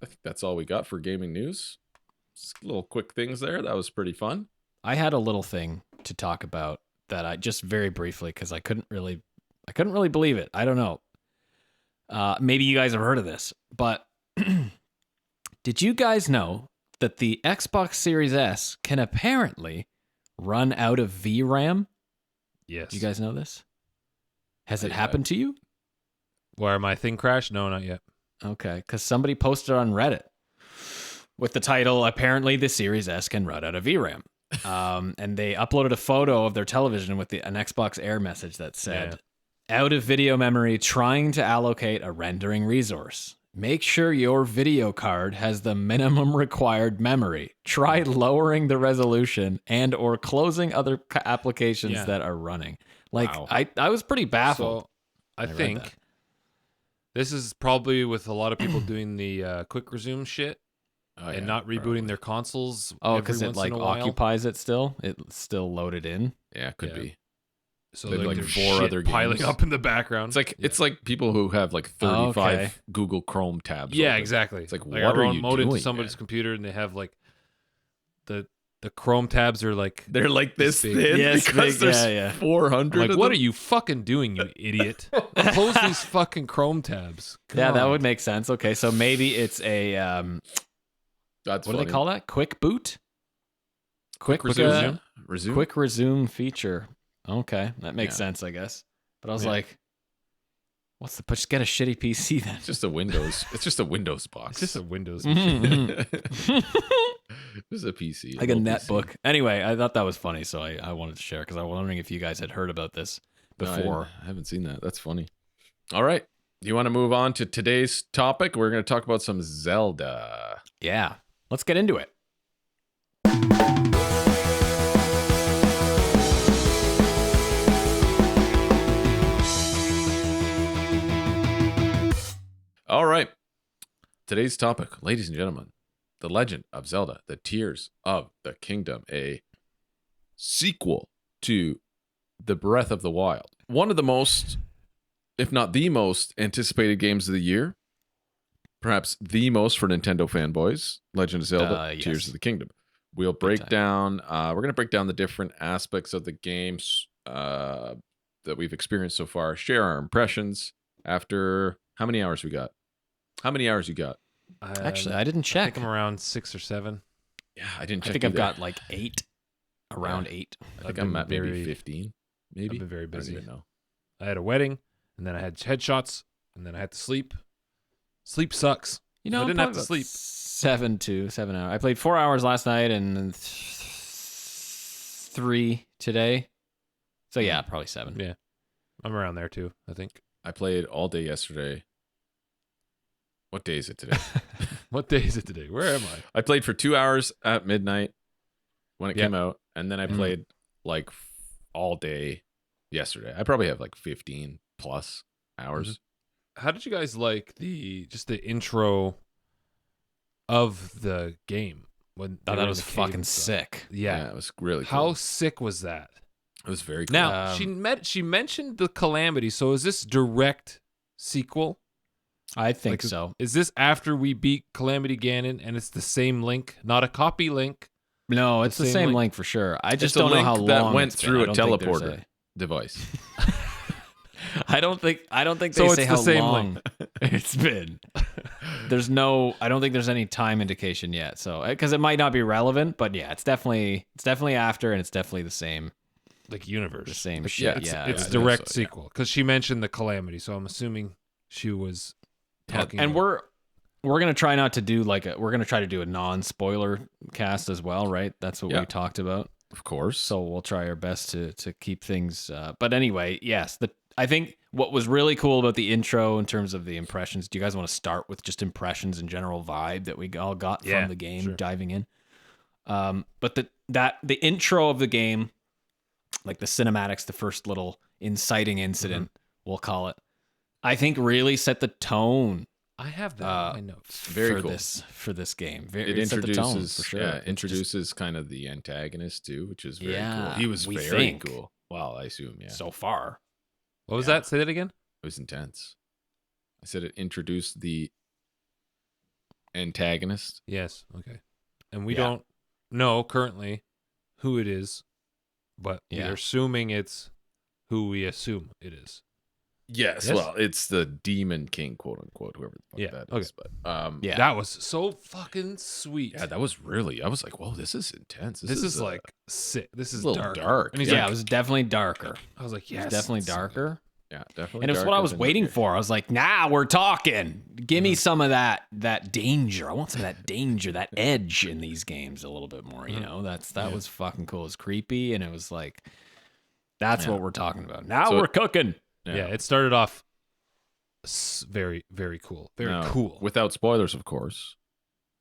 think that's all we got for gaming news. Just little quick things there. That was pretty fun. I had a little thing to talk about that I just very briefly because I couldn't really believe it. I don't know. Maybe you guys have heard of this, but did you guys know that the Xbox Series S can apparently run out of VRAM? Yes. Do you guys know this? Has it Yeah. happened to you? Where my thing crashed? No, not yet. Okay, because somebody posted on Reddit with the title, apparently the Series S can run out of VRAM. And they uploaded a photo of their television with an Xbox Air message that said, out of video memory, trying to allocate a rendering resource. Make sure your video card has the minimum required memory. Try lowering the resolution and or closing other applications Yeah. that are running. Like, Wow. I was pretty baffled. So I read think that. this is probably with a lot of people doing the quick resume shit Oh, and yeah, not rebooting probably. their consoles. Oh, every because it once like in a while. occupies it still? It's still loaded in? Yeah, could Yeah. be. So They have, like like, there's 4 shit other piling games. up in the background. It's like people who have like 35 Okay. Google Chrome tabs. yeah, open. exactly. It's like, I what are remote you into doing, somebody's man? computer and they have like the Chrome tabs are like. They're like this Big. thin Yes, because big, there's yeah. 400 I'm like, of what them? are you fucking doing, you idiot? Close these fucking Chrome tabs. Yeah, that God. would make sense. Okay, so maybe it's a That's what do funny. they call that? Quick boot? Quick resume? Resume? Quick resume feature. Okay, that makes Yeah. sense, I guess. But I was Yeah. like, what's the? Just get a shitty PC then. It's just a Windows. It's just a Windows box. It's just a Windows. Just a PC. Like a little netbook. Anyway, I thought that was funny, so I wanted to share because I was wondering if you guys had heard about this No, before. I haven't seen that. That's funny. All right. Do you want to move on to today's topic? We're going to talk about some Zelda. Yeah, let's get into it. All right. Today's topic, ladies and gentlemen, The Legend of Zelda, The Tears of the Kingdom, a sequel to the Breath of the Wild. One of the most, if not the most, anticipated games of the year. Perhaps the most for Nintendo fanboys. Legend of Zelda, Yes. Tears of the Kingdom. We'll break down, we're going to break down the different aspects of the games that we've experienced so far. Share our impressions after, how many hours we got? How many hours you got? Actually, I didn't I check. think I'm around 6 or 7. Yeah, I didn't check I think either. I've got like 8. Around 8. I think I'm at maybe 15. Maybe. I've been very I busy. don't even know. I had a wedding, and then I had headshots, and then I had to sleep. Sleep sucks. You know, I didn't have to probably sleep. 7 hours. I played 4 hours last night and 3 today. So yeah, probably 7. Yeah. I'm around there too, I think. I played all day yesterday. What day is it today? What day is it today? Where am I? I played for 2 hours at midnight when it Yeah. came out, and then I played like all day yesterday. I probably have like 15 plus hours. How did you guys like the intro of the game? When I they thought were it in was the cave fucking and stuff? sick. Yeah. It was really How cool. sick was that? It was very cool. Now, she mentioned the Calamity, so is this direct sequel? I think Like, so. Is this after we beat Calamity Ganon and it's the same Link, not a copy Link? No, it's the same link. link for sure. I just It's a don't know how link that long went it's been. through I a don't think there's teleporter device. I don't think So they it's say the how same long it's been. I don't think there's any time indication yet. So because it might not be relevant, but yeah, it's definitely after, and it's definitely the same. Like universe. The same Like, shit, It's, yeah. it's I think direct so, yeah. sequel because she mentioned the Calamity, so I'm assuming she was talking. And about- we're gonna try not to do we're gonna try to do a non-spoiler cast as well, right? That's what Yeah. we talked about. Of course. So we'll try our best to keep things. But anyway, yes, I think what was really cool about the intro in terms of the impressions. Do you guys want to start with just impressions and general vibe that we all got Yeah, from the game, sure. diving in? But the intro of the game, like the cinematics, the first little inciting incident, we'll call it, I think really set the tone. I have that in my notes. Very for cool. this game. It set the tone, introduces, for sure. yeah, It's just- introduces kind of the antagonist too, which is very Yeah, cool. He was we very think. cool. Well, I assume, yeah. so far. What was Yeah. that? Say that again. It was intense. I said it introduced the antagonist. Yes. Okay. And we Yeah. don't know currently who it is, but Yeah. we're assuming it's who we assume it is. Yes, Yes? well, it's the Demon King, quote unquote, whoever the fuck Yeah, that okay. is. But Yeah. That was so fucking sweet. yeah, that was really. I was like, whoa, this is intense. This is like sick. This is a little dark. dark. And he's Yeah, like, it was definitely darker. I was like, It yes, was definitely it's so good. darker. yeah, definitely. And it's what I darker was than waiting what- for. I was like, nah, we're talking. Give me some of that danger. I want some of that danger, that edge in these games a little bit more, you know? That was fucking cool. It was creepy, and it was like, that's Yeah. what we're talking about. Now So- we're cooking. Yeah, it started off very, very cool. Very Now, cool. Without spoilers, of course.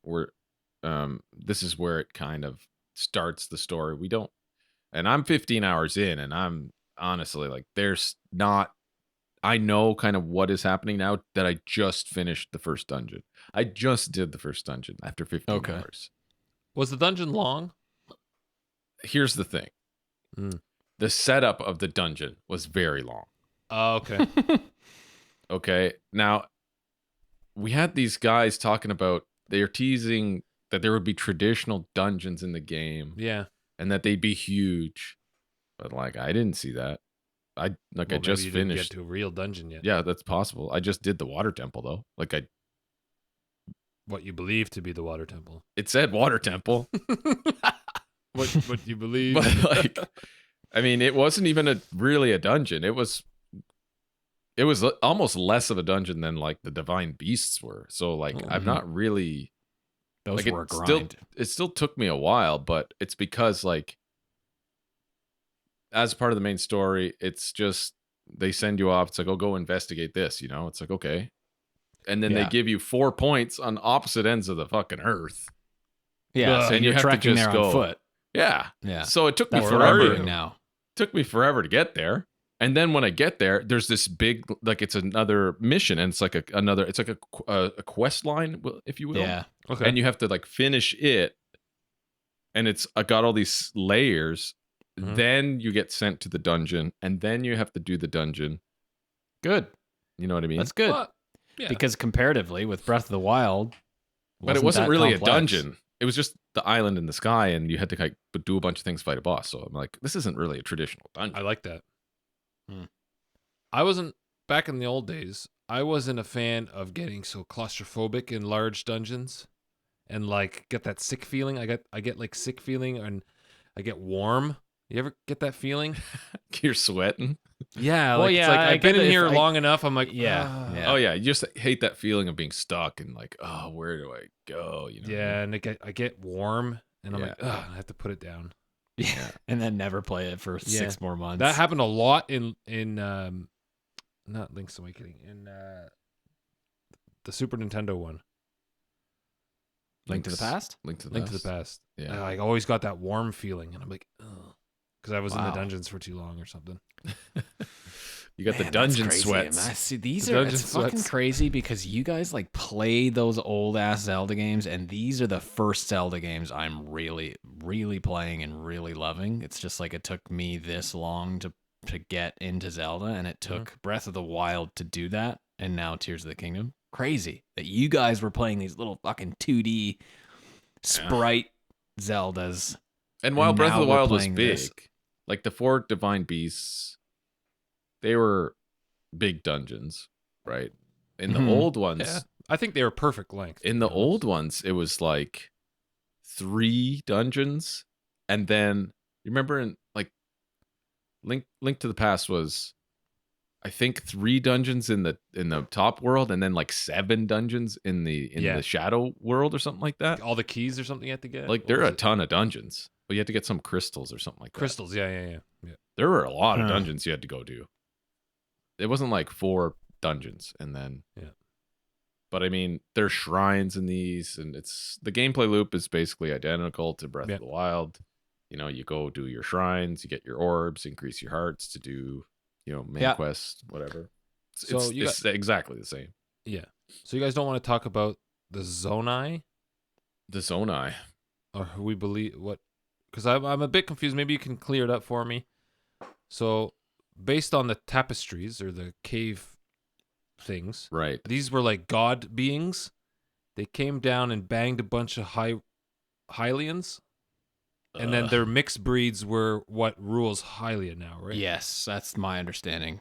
This is where it kind of starts the story. We don't, and I'm 15 hours in, and I'm honestly like, there's not. I know kind of what is happening now that I just finished the first dungeon. I just did the first dungeon after 15 Okay. hours. Was the dungeon long? Here's the thing. Mm. The setup of the dungeon was very long. Oh, okay. Okay. Now, we had these guys talking about, they're teasing that there would be traditional dungeons in the game Yeah. and that they'd be huge. But like, I didn't see that. I Well, just maybe you didn't finished. get to a real dungeon yet. Yeah, that's possible. I just did the water temple though. Like What you believe to be the water temple. it said water temple, What you believe. but like, I mean, it wasn't even really a dungeon. It was almost less of a dungeon than like the divine beasts were. So like, I'm not really. Those Like were a it grind. still took me a while, but it's because like as part of the main story, it's just they send you off. It's like, oh, go investigate this, you know? It's like, okay. And then they Yeah. give you 4 points on opposite ends of the fucking earth. Yeah, so and you you're have to trekking just there go. on foot. Yeah. Yeah. So it took me That's what I'm forever. doing now. Took me forever to get there. And then when I get there, there's this big, like it's another mission, and it's like a quest line, if you will. Yeah. Okay. And you have to like finish it, and it's I got all these layers, Mhm. Then you get sent to the dungeon, and then you have to do the dungeon. Good. You know what I mean? That's good. Well, yeah. Because comparatively with Breath of the Wild, But it wasn't that really complex. a dungeon. It was just the island in the sky, and you had to like do a bunch of things, fight a boss. So I'm like, this isn't really a traditional dungeon. I like that. Hmm. I wasn't back in the old days. I wasn't a fan of getting so claustrophobic in large dungeons, and like get that sick feeling. I get like sick feeling, and I get warm. You ever get that feeling? You're sweating. Yeah, Well, like yeah, it's like I I've been get in it if here I- long enough. I'm like, Yeah, "Ah." yeah. Oh yeah, you just hate that feeling of being stuck and like, oh, where do I go? You know? what I Yeah, mean? and I get warm, and I'm Yeah. like, ugh, I have to put it down. Yeah. And then never play it for Yeah. 6 more months. That happened a lot in not Link's Awakening, in the Super Nintendo one, Link to the Past? Link to the Link Past. to the Past. Yeah. I always got that warm feeling, and I'm like, ugh, because I was in the Wow. dungeons for too long or something. You got the Man, dungeon that's crazy. sweats. Man, see, these The are dungeon it's fucking sweats. crazy because you guys like play those old ass Zelda games, and these are the first Zelda games I'm really, really playing and really loving. It's just like it took me this long to get into Zelda, and it took Breath of the Wild to do that, and now Tears of the Kingdom. Crazy that you guys were playing these little fucking 2D sprite Zeldas. And while And Breath of now the we're Wild was playing big, this. like the 4 divine beasts, they were big dungeons, right? In the Mhm. old ones, Yeah, I think they were perfect length. in to the be honest. old ones, it was like 3 dungeons, and then you remember in like Link to the Past was, I think 3 dungeons in the top world, and then like 7 dungeons in the Yeah. shadow world or something like that. all the keys or something you had to get. Like What there are was a it? ton of dungeons, but you had to get some crystals or something like that. Crystals. Yeah. There were a lot of Huh. dungeons you had to go do. It wasn't like 4 dungeons and then Yeah. But I mean, there's shrines in these, and it's the gameplay loop is basically identical to Breath Yeah. of the Wild. You know, you go do your shrines, you get your orbs, increase your hearts to do, main Yeah. quests, whatever. So It's exactly the same. Yeah. So you guys don't want to talk about the Zonai, The Zonai. or who we believe what? Because I'm a bit confused. Maybe you can clear it up for me. So, based on the tapestries or the cave things, Right. these were like god beings. They came down and banged a bunch of Hylians, and then Ugh. their mixed breeds were what rules Hylia now, right? Yes, that's my understanding.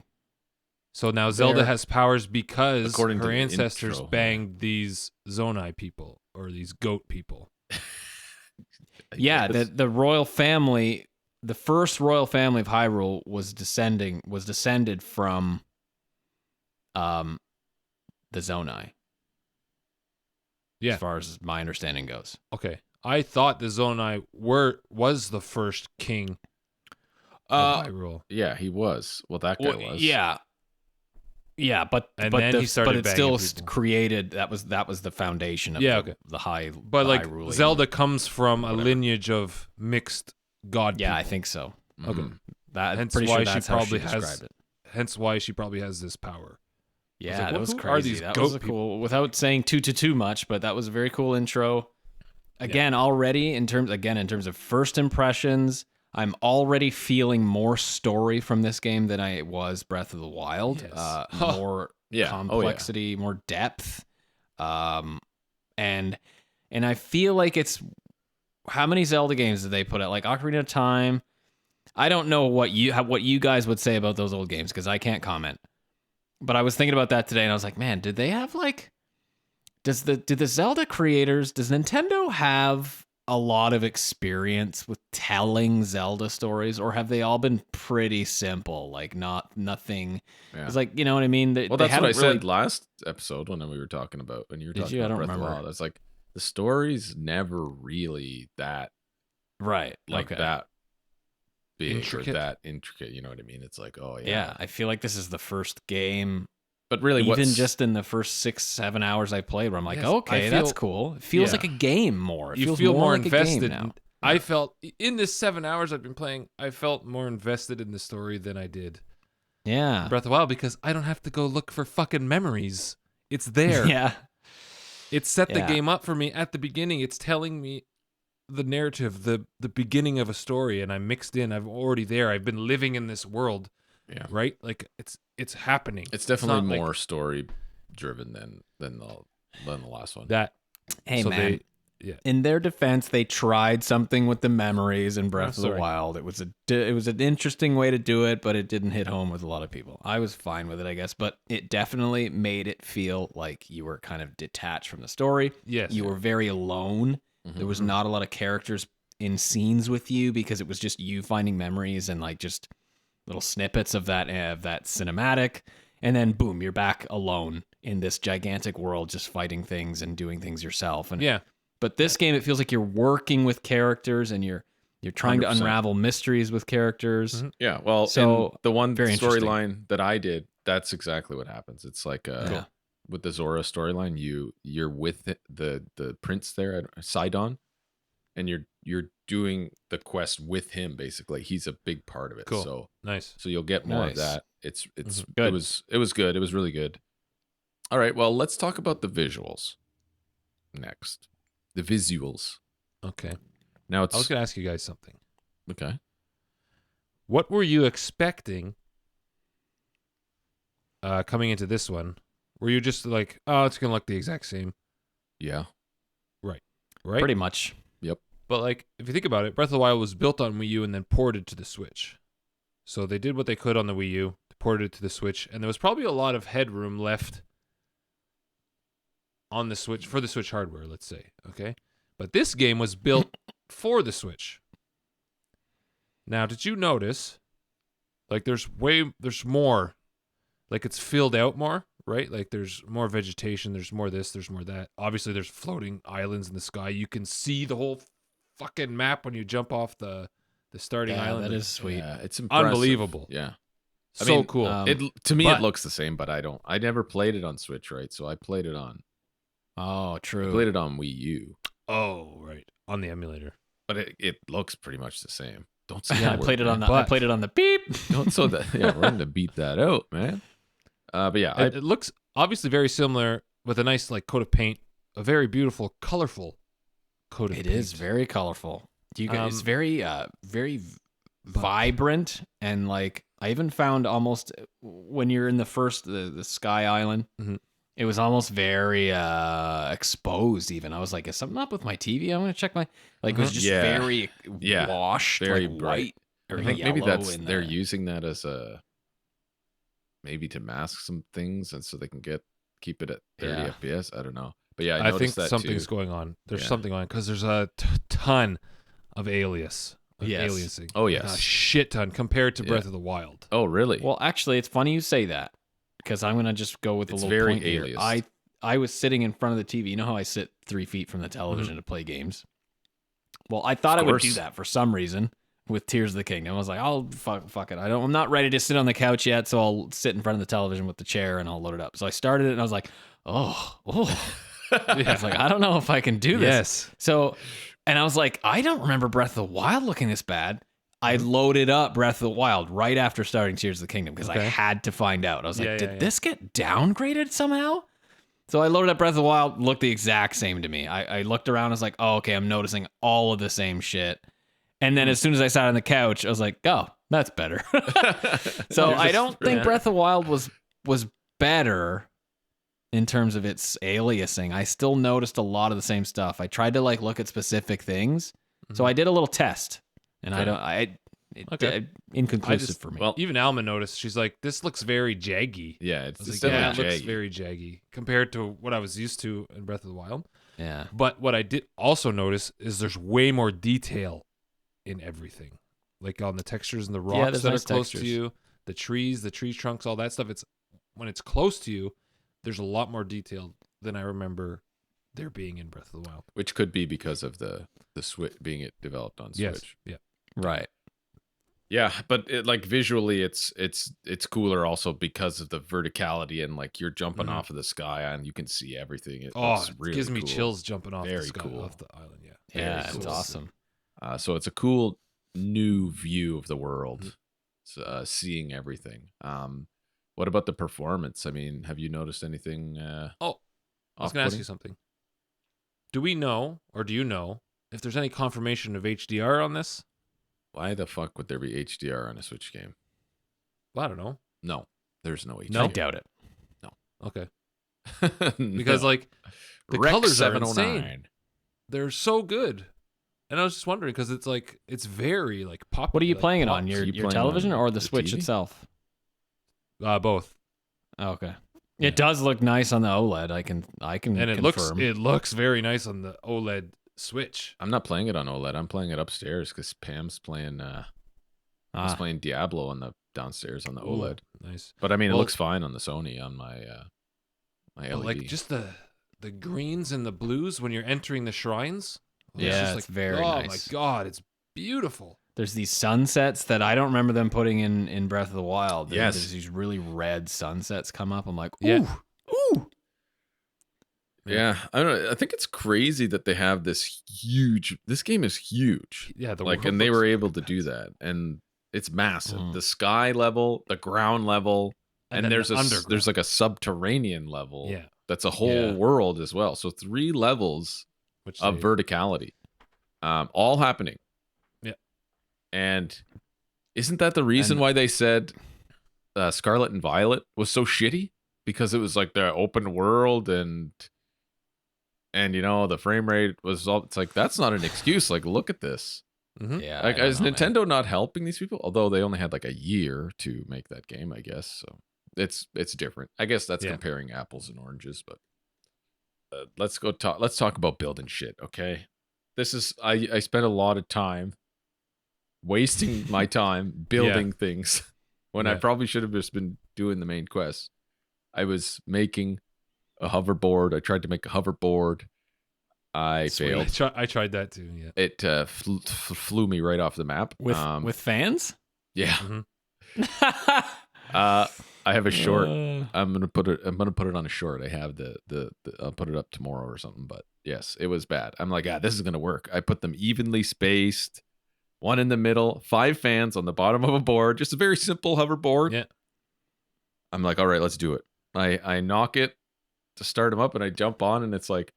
So now Zelda They're- has powers because According to her the ancestors intro, yeah. banged these Zonai people or these goat people. Yeah, Yes. the royal family, the first royal family of Hyrule was descended from the Zonai. Yeah. As far as my understanding goes. Okay. I thought the Zonai was the first king of Hyrule. Yeah, he was. Well, that guy was. Yeah. Yeah, but And but then he started it banging still people. created that was the foundation of Yeah, the, okay. the high But the like Hyrulean- Zelda comes from a Whatever. lineage of mixed god Yeah, people. I think so. Okay. Mhm. That Hence pretty why sure she that's how probably she has- described it. Hence why she probably has this power. Yeah, like, that was who are crazy. these That goat was a cool. Without saying too much, but that was a very cool intro. Again, already in terms of first impressions, I'm already feeling more story from this game than I was Breath of the Wild. Yes. More Yeah. complexity, more depth, and I feel like it's how many Zelda games did they put out? Like Ocarina of Time. I don't know what you guys would say about those old games because I can't comment. But I was thinking about that today, and I was like, man, did they have like? Did the Zelda creators? Does Nintendo have a lot of experience with telling Zelda stories, or have they all been pretty simple? Like nothing. Yeah. It's like, you know what I mean. Well, that's what I said last episode when we were talking about when you were Did talking you? I about don't Breath of the remember. Wild. It's like the story's never really that Right. like okay. that big Intricate. or that intricate. You know what I mean? It's like, oh yeah. Yeah, I feel like this is the first game, But really, even what's just in the first 6-7 hours I played, where I'm like, Yes, okay, I that's feel- cool. It feels yeah. like a game more. It You feels feel more like a game invested. now. I felt in this 7 hours I've been playing, I felt more invested in the story than I did Yeah. Breath of the Wild because I don't have to go look for fucking memories. It's there. Yeah. It set the Yeah. game up for me at the beginning. It's telling me the narrative, the beginning of a story, and I'm mixed in. I'm already there. I've been living in this world. Yeah. Right? Like it's happening. It's definitely not more like story driven than the last one. that. Hey, So man. yeah. In their defense, they tried something with the memories in Breath of the sorry. Wild. It was an interesting way to do it, but it didn't hit home with a lot of people. I was fine with it, I guess, but it definitely made it feel like you were kind of detached from the story. Yes. You were very alone. There was not a lot of characters in scenes with you because it was just you finding memories and like just little snippets of that cinematic, and then boom, you're back alone in this gigantic world, just fighting things and doing things yourself. And Yeah. but this game, it feels like you're working with characters and you're trying to 100%. unravel mysteries with characters. Mhm. Yeah, well, So, in the one very interesting. storyline that I did, that's exactly what happens. It's like Cool. with the Zora storyline, you're with the prince there, Sidon, and you're doing the quest with him. Basically, he's a big part of it. Cool. So Nice. you'll get more of Nice. that. It's Good. it was good. It was really good. All right, well, let's talk about the visuals next. The visuals. Okay. Now it's I was gonna ask you guys something. okay. What were you expecting coming into this one? Were you just like, oh, it's gonna look the exact same, Yeah. right? Pretty much. But like, if you think about it, Breath of the Wild was built on Wii U and then ported to the Switch. So they did what they could on the Wii U, ported it to the Switch, and there was probably a lot of headroom left on the Switch for the Switch hardware, let's say. Okay, but this game was built for the Switch. Now, did you notice? Like, there's more. Like, it's filled out more, right? Like, there's more vegetation. There's more this. There's more that. Obviously, there's floating islands in the sky. You can see the whole fucking map when you jump off the starting island. That is sweet. Yeah, it's impressive. Unbelievable. Yeah. So I mean, cool. It to me but- it looks the same, but I never played it on Switch, right? So I played it on Oh, I true. played it on Wii U, Oh, right. On the emulator. but it looks pretty much the same. Don't say Yeah, I that word, played it on man. the. I played it on the beep. Don't so that yeah, we're going to beat that out, man. But yeah, It looks obviously very similar with a nice like coat of paint, a very beautiful, colorful coat of It paint. is very colorful. You guys, it's Um, very vibrant, and like I even found almost when you're in the first the Sky Island, Mhm. it was almost very exposed. Even I was like, is something up with my TV? I'm gonna check my like. It was just Yeah. very Yeah. washed, Very like bright. white or I think yellow. maybe that's in they're the- using that as a maybe to mask some things and so they can keep it at 30 Yeah. FPS. I don't know. But yeah, I I think noticed that something's too. going on. There's Yeah. something on because there's a ton of aliasing. Yes. Aliasing. Oh A yes. shit ton compared to Yeah. Breath of the Wild. Oh really? Well, actually, it's funny you say that because I'm gonna just go with a It's little very point here. aliased. I was sitting in front of the TV. You know how I sit 3 feet from the television to play games? Well, I thought I would do course. that for some reason with Tears of the Kingdom. I was like, I'll fuck it. I'm not ready to sit on the couch yet, so I'll sit in front of the television with the chair and I'll load it up. So I started it and I was like, oh. I was like, I don't know if I can do this. Yes. So, and I was like, I don't remember Breath of the Wild looking this bad. I loaded up Breath of the Wild right after starting Tears of the Kingdom because I Okay. had to find out. I was like, Yeah, did yeah. this get downgraded somehow? So I loaded up Breath of the Wild, looked the exact same to me. I looked around, I was like, oh, okay, I'm noticing all of the same shit. And then as soon as I sat on the couch, I was like, oh, that's better. So You're I just- don't think yeah. Breath of the Wild was better in terms of its aliasing. I still noticed a lot of the same stuff. I tried to like look at specific things. So I did a little test, and Okay. Okay. Inconclusive for me. well, Even Alma noticed. She's like, "This looks very jaggy." yeah, I it's, was it's like, "Yeah, it definitely looks jaggy. very jaggy compared to what I was used to in Breath of the Wild." Yeah. But what I did also notice is there's way more detail in everything, like on the textures and the rocks there's that nice are close textures. to you, the trees, the tree trunks, all that stuff. It's when it's close to you, there's a lot more detail than I remember there being in Breath of the Wild. Which could be because of the Switch being it developed on Switch. Yes. Yeah. Right. Yeah, but like visually, it's cooler also because of the verticality and like you're jumping Mhm. off of the sky and you can see everything. It Oh, looks it really gives me cool. chills jumping off the Very sky, cool. off the island. Yeah. Yeah, Very it's cool. awesome. So it's a cool new view of the world, Mm-hmm. seeing everything. What about the performance? I mean, have you noticed anything? I was going to ask you something. Do we know, or do you know, if there's any confirmation of HDR on this. Why the fuck would there be HDR on a Switch game? Well, I don't know. No, there's no HDR. I doubt it. Okay. No. Because like the Rec colors are 709. insane. They're so good. And I was just wondering because it's like it's very like popular. What are you like, playing it on? pops. Your You playing television on or the the Switch TV? itself? Both. Oh, okay. Yeah. It does look nice on the OLED. I can And it confirm. looks very nice on the OLED Switch. I'm not playing it on OLED. I'm playing it upstairs because Pam's playing. He's playing Diablo on the downstairs on the Ooh, OLED. nice. But I mean, it Well- looks fine on the Sony on my my But LED. like just the greens and the blues when you're entering the shrines. Yeah, just it's very oh nice. my god, it's beautiful. There's these sunsets that I don't remember them putting in Breath of the Wild. Yes. There's these really red sunsets come up. I'm like, ooh, Yeah. ooh. Yeah, I don't know. I think it's crazy that they have this huge. This game is huge. Yeah, the Like, world and they looks were able to fantastic. do that, and it's massive. Mhm. The sky level, the ground level, and then there's the a underground. there's like a subterranean level. Yeah, That's a whole Yeah. world as well. So 3 levels which of they- verticality, all happening. Yeah. And isn't that the reason And- why they said Scarlet and Violet was so shitty? Because it was like the open world and you know the frame rate was all. It's like that's not an excuse. Like look at this. Mhm. Yeah. Like I don't is know, man. Nintendo not helping these people? Although they only had like a year to make that game, I guess. So it's different. I guess that's Yeah. comparing apples and oranges. But let's talk about building shit. Okay, this is I spent a lot of time wasting my time building things when I Yeah. probably should have just been doing the main quest. I was making a hoverboard. I tried to make a hoverboard. I Sweet. failed. I tried that too. Yeah. It flew me right off the map. With fans? Yeah. Mhm. I have a short. Uh, I'm gonna put it on a short. I have the I'll put it up tomorrow or something. But yes, it was bad. I'm like, this is gonna work. I put them evenly spaced, one in the middle, 5 fans on the bottom of a board. Just a very simple hoverboard. Yeah. I'm like, all right, let's do it. I knock it to start them up, and I jump on, and it's like,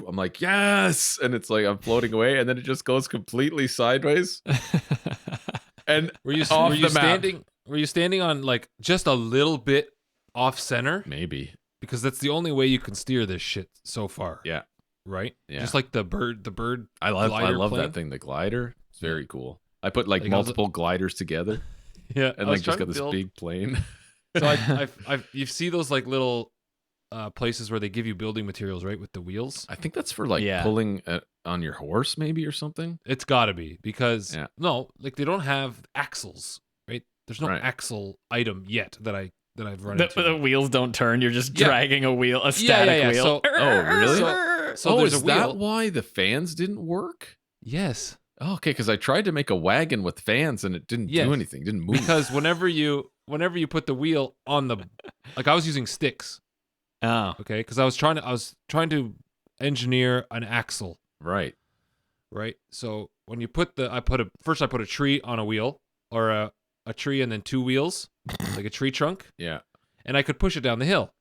I'm like, yes, and it's like I'm floating away, and then it just goes completely sideways, and Were you Off were you the map. standing? Were you standing on like just a little bit off center? maybe, Because that's the only way you can steer this shit so far. yeah. Right. Yeah. Just like the bird. I love glider plane? that thing, the glider. It's very cool. I put like Like, I was- multiple gliders together, Yeah. and like just got this big plane. So you see those like little places where they give you building materials, right, with the wheels. I think that's for like Yeah. pulling on your horse, maybe, or something. It's got to be because Yeah. no, like they don't have axles, right? There's no Right. axle item yet that I've run the into. wheels don't turn. You're just Yeah. dragging a wheel, a Yeah, static yeah. wheel. So, Oh, really? so there's is a that wheel. why the fans didn't work? Yes, Oh, okay, because I tried to make a wagon with fans and it didn't Yes. do anything. It didn't move. because whenever you put the wheel on the, like I was using sticks, Oh, okay, because I was trying to engineer an axle, Right. right? So when you put I put a tree on a wheel or a tree and then 2 wheels, like a tree trunk, Yeah. and I could push it down the hill.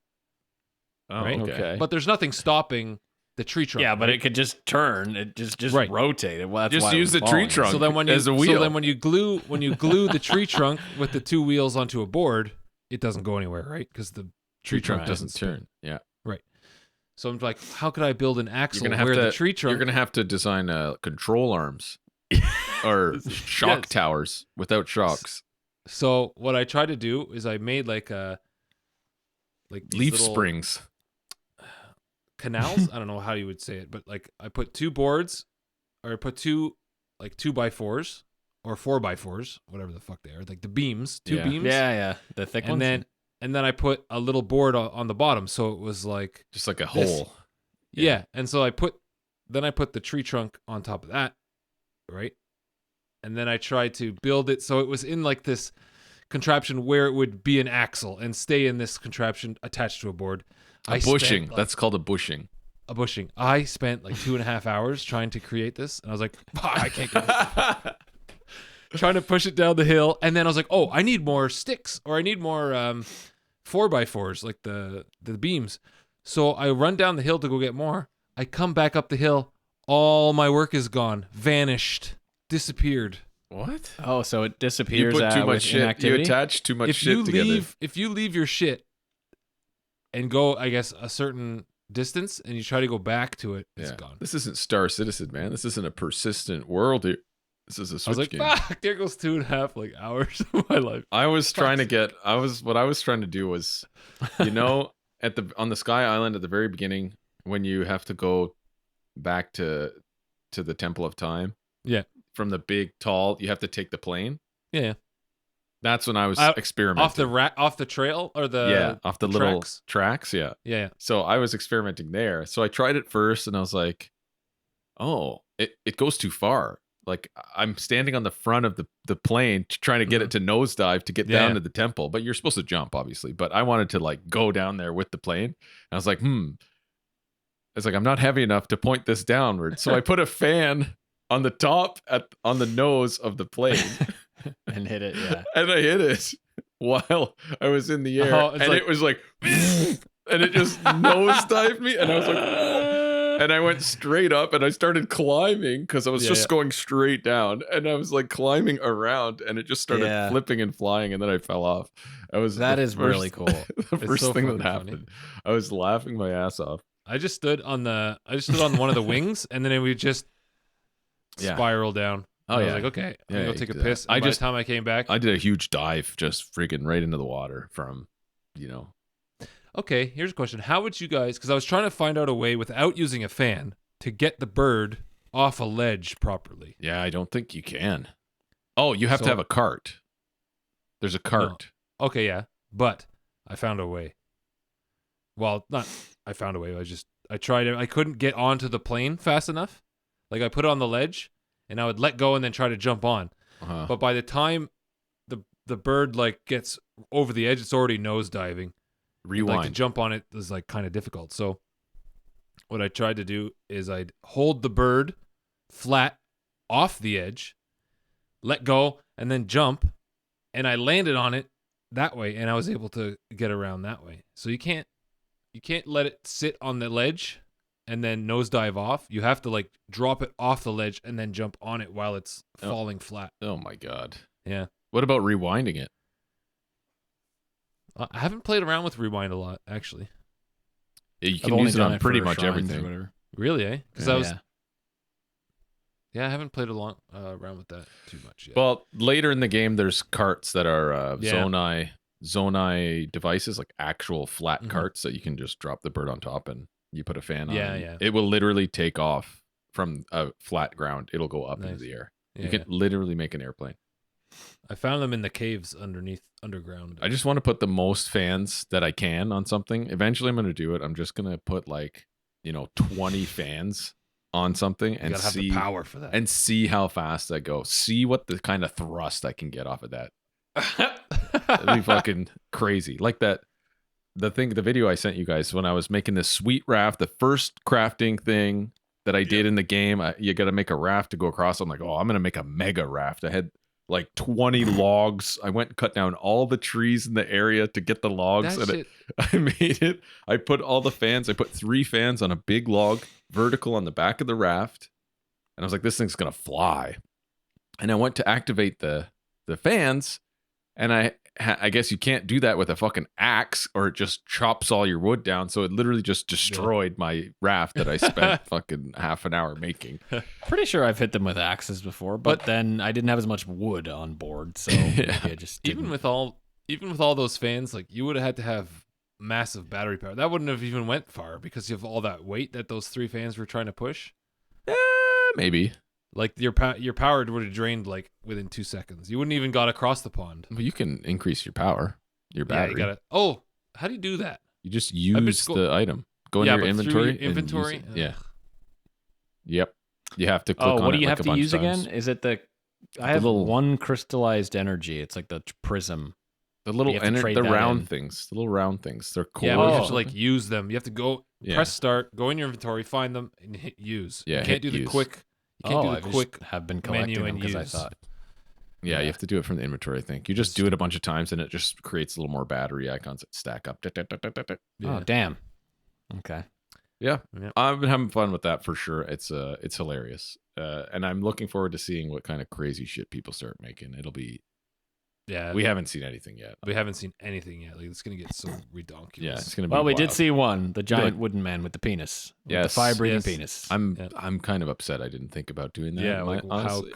Oh, Right? okay. But there's nothing stopping the tree trunk. yeah, but right? it could just turn. It just Right. rotate. Well, that's Just why it use was the tree falling. trunk. So then when you as a wheel. so then when you glue the tree trunk with the 2 wheels onto a board, it doesn't go anywhere, right? Because the tree trunk Right. doesn't doesn't spin. turn. Yeah. So I'm like, how could I build an axle You're gonna have where to. the tree trunk? You're gonna have to design control arms or shock Yes. towers without shocks. So what I tried to do is I made like these Leaf little springs. canals. I don't know how you would say it, but like I put 2 boards, or I put 2 like 2x4s or 4x4s, whatever the fuck they are, like the beams, 2 Yeah. beams. Yeah, the thick ones. And then I put a little board on the bottom, so it was like Just like a This. hole. yeah. And so I put the tree trunk on top of that, right? And then I tried to build it so it was in like this contraption where it would be an axle and stay in this contraption attached to a board. A I spent, bushing. like, That's called a bushing. a bushing. I spent like 2.5 hours trying to create this, and I was like, I can't get this. Trying to push it down the hill, and then I was like, oh, I need more sticks, or I need more 4x4s, like the beams. So I run down the hill to go get more. I come back up the hill. all my work is gone, vanished, disappeared. What? Oh, so it You disappears put too much with shit. You inactivity? attach too much shit together. If you leave your shit and go, I guess, a certain distance, and you try to go back to it, it's gone. This isn't Star Citizen, man. This isn't a persistent world here. This is a I was Switch like, game. fuck, there goes 2.5 like hours of my life. I was trying to get. What I was trying to do was, you know, on the Sky Island at the very beginning when you have to go back to the Temple of Time. Yeah. From the big tall, you have to take the plane. Yeah. That's when I was experimenting. Off the trail or the off the little tracks? tracks. Yeah. Yeah. So I was experimenting there. So I tried it first, and I was like, "Oh, it goes too far." Like I'm standing on the front of the plane trying to get it to nosedive to get down to the temple, but you're supposed to jump, obviously. But I wanted to like go down there with the plane. And I was like, It's like I'm not heavy enough to point this downward, so I put a fan on the top on the nose of the plane and hit it. Yeah, and I hit it while I was in the air, and it was like, and it just nosedived me, and I was like. And I went straight up and I started climbing because I was just going straight down. And I was like climbing around and it just started flipping and flying. And then I fell off. That is really cool. The first thing that happened. I was laughing my ass off. I just stood on one of the wings and then it would just spiral down. Oh, I was like, okay, I'm going to go take a piss. And by the time I came back, I did a huge dive just freaking right into the water from, Okay, here's a question. How would you guys, because I was trying to find out a way without using a fan to get the bird off a ledge properly. Yeah, I don't think you can. Oh, you have to have a cart. There's a cart. No. Okay, yeah, but I found a way. Well, I found a way. I tried it. I couldn't get onto the plane fast enough. Like I put it on the ledge and I would let go and then try to jump on. Uh-huh. But by the time the bird like gets over the edge, it's already nosediving. Rewind. Like to jump on it is like kind of difficult. So what I tried to do is I'd hold the bird flat off the edge, let go, and then jump. And I landed on it that way, and I was able to get around that way. So you can't let it sit on the ledge and then nosedive off. You have to like drop it off the ledge and then jump on it while it's falling flat. Oh my god. Yeah. What about rewinding it? I haven't played around with rewind a lot, actually. Yeah, you can use it on pretty much everything. Really, eh? Because I haven't played around with that too much yet. Well, later in the game, there's carts that are Zonai devices, like actual flat carts that you can just drop the bird on top and you put a fan on. Yeah. It will literally take off from a flat ground. It'll go up into the air. You can literally make an airplane. I found them in the caves underground. I just want to put the most fans that I can on something. Eventually, I'm going to do it. I'm just going to put 20 fans on something and see have the power for that. And see how fast I go. See what the kind of thrust I can get off of that. That'd be fucking crazy. Like that. The video I sent you guys when I was making this sweet raft, the first crafting thing that I did in the game. You got to make a raft to go across. I'm like, oh, I'm going to make a mega raft. I had like 20 logs. I went and cut down all the trees in the area to get the logs. I made it. I put all the fans. I put 3 fans on a big log, vertical on the back of the raft. And I was like, this thing's going to fly. And I went to activate the fans. And I guess you can't do that with a fucking axe or it just chops all your wood down. So it literally just destroyed my raft that I spent fucking half an hour making. Pretty sure I've hit them with axes before, but then I didn't have as much wood on board. So maybe I just didn't. Even with all those fans, like you would have had to have massive battery power. That wouldn't have even went far because you have all that weight that those 3 fans were trying to push. Maybe. Like your power would have drained like within 2 seconds. You wouldn't even got across the pond. Well, you can increase your power, your battery. Yeah, you gotta. How do you do that? You just use the item. Go in your inventory. Inventory. Yeah. Yep. You have to click on it. What do you have a to bunch use of times. again? Is it I have one crystallized energy. It's like the prism. The little round things. The little round things. They're cool. Yeah, but you have to like use them. You have to go press start, go in your inventory, find them, and hit use. Yeah, you can't do the quick. You can't do the quick. Have been collecting them because I thought. Yeah, you have to do it from the inventory, I think. You just do it a bunch of times and it just creates a little more battery icons that stack up. Oh, damn. Okay. Yeah. Yeah. I've been having fun with that for sure. It's hilarious. And I'm looking forward to seeing what kind of crazy shit people start making. It'll be. Yeah. We haven't seen anything yet. We haven't seen anything yet. Like, it's gonna get so redonkulous. Yeah, it's gonna be. Well, we did wild. see one, the giant like- wooden man with the penis. With Yes, the fire-breathing yes. penis. I'm kind of upset I didn't think about doing that. Yeah, like, honestly.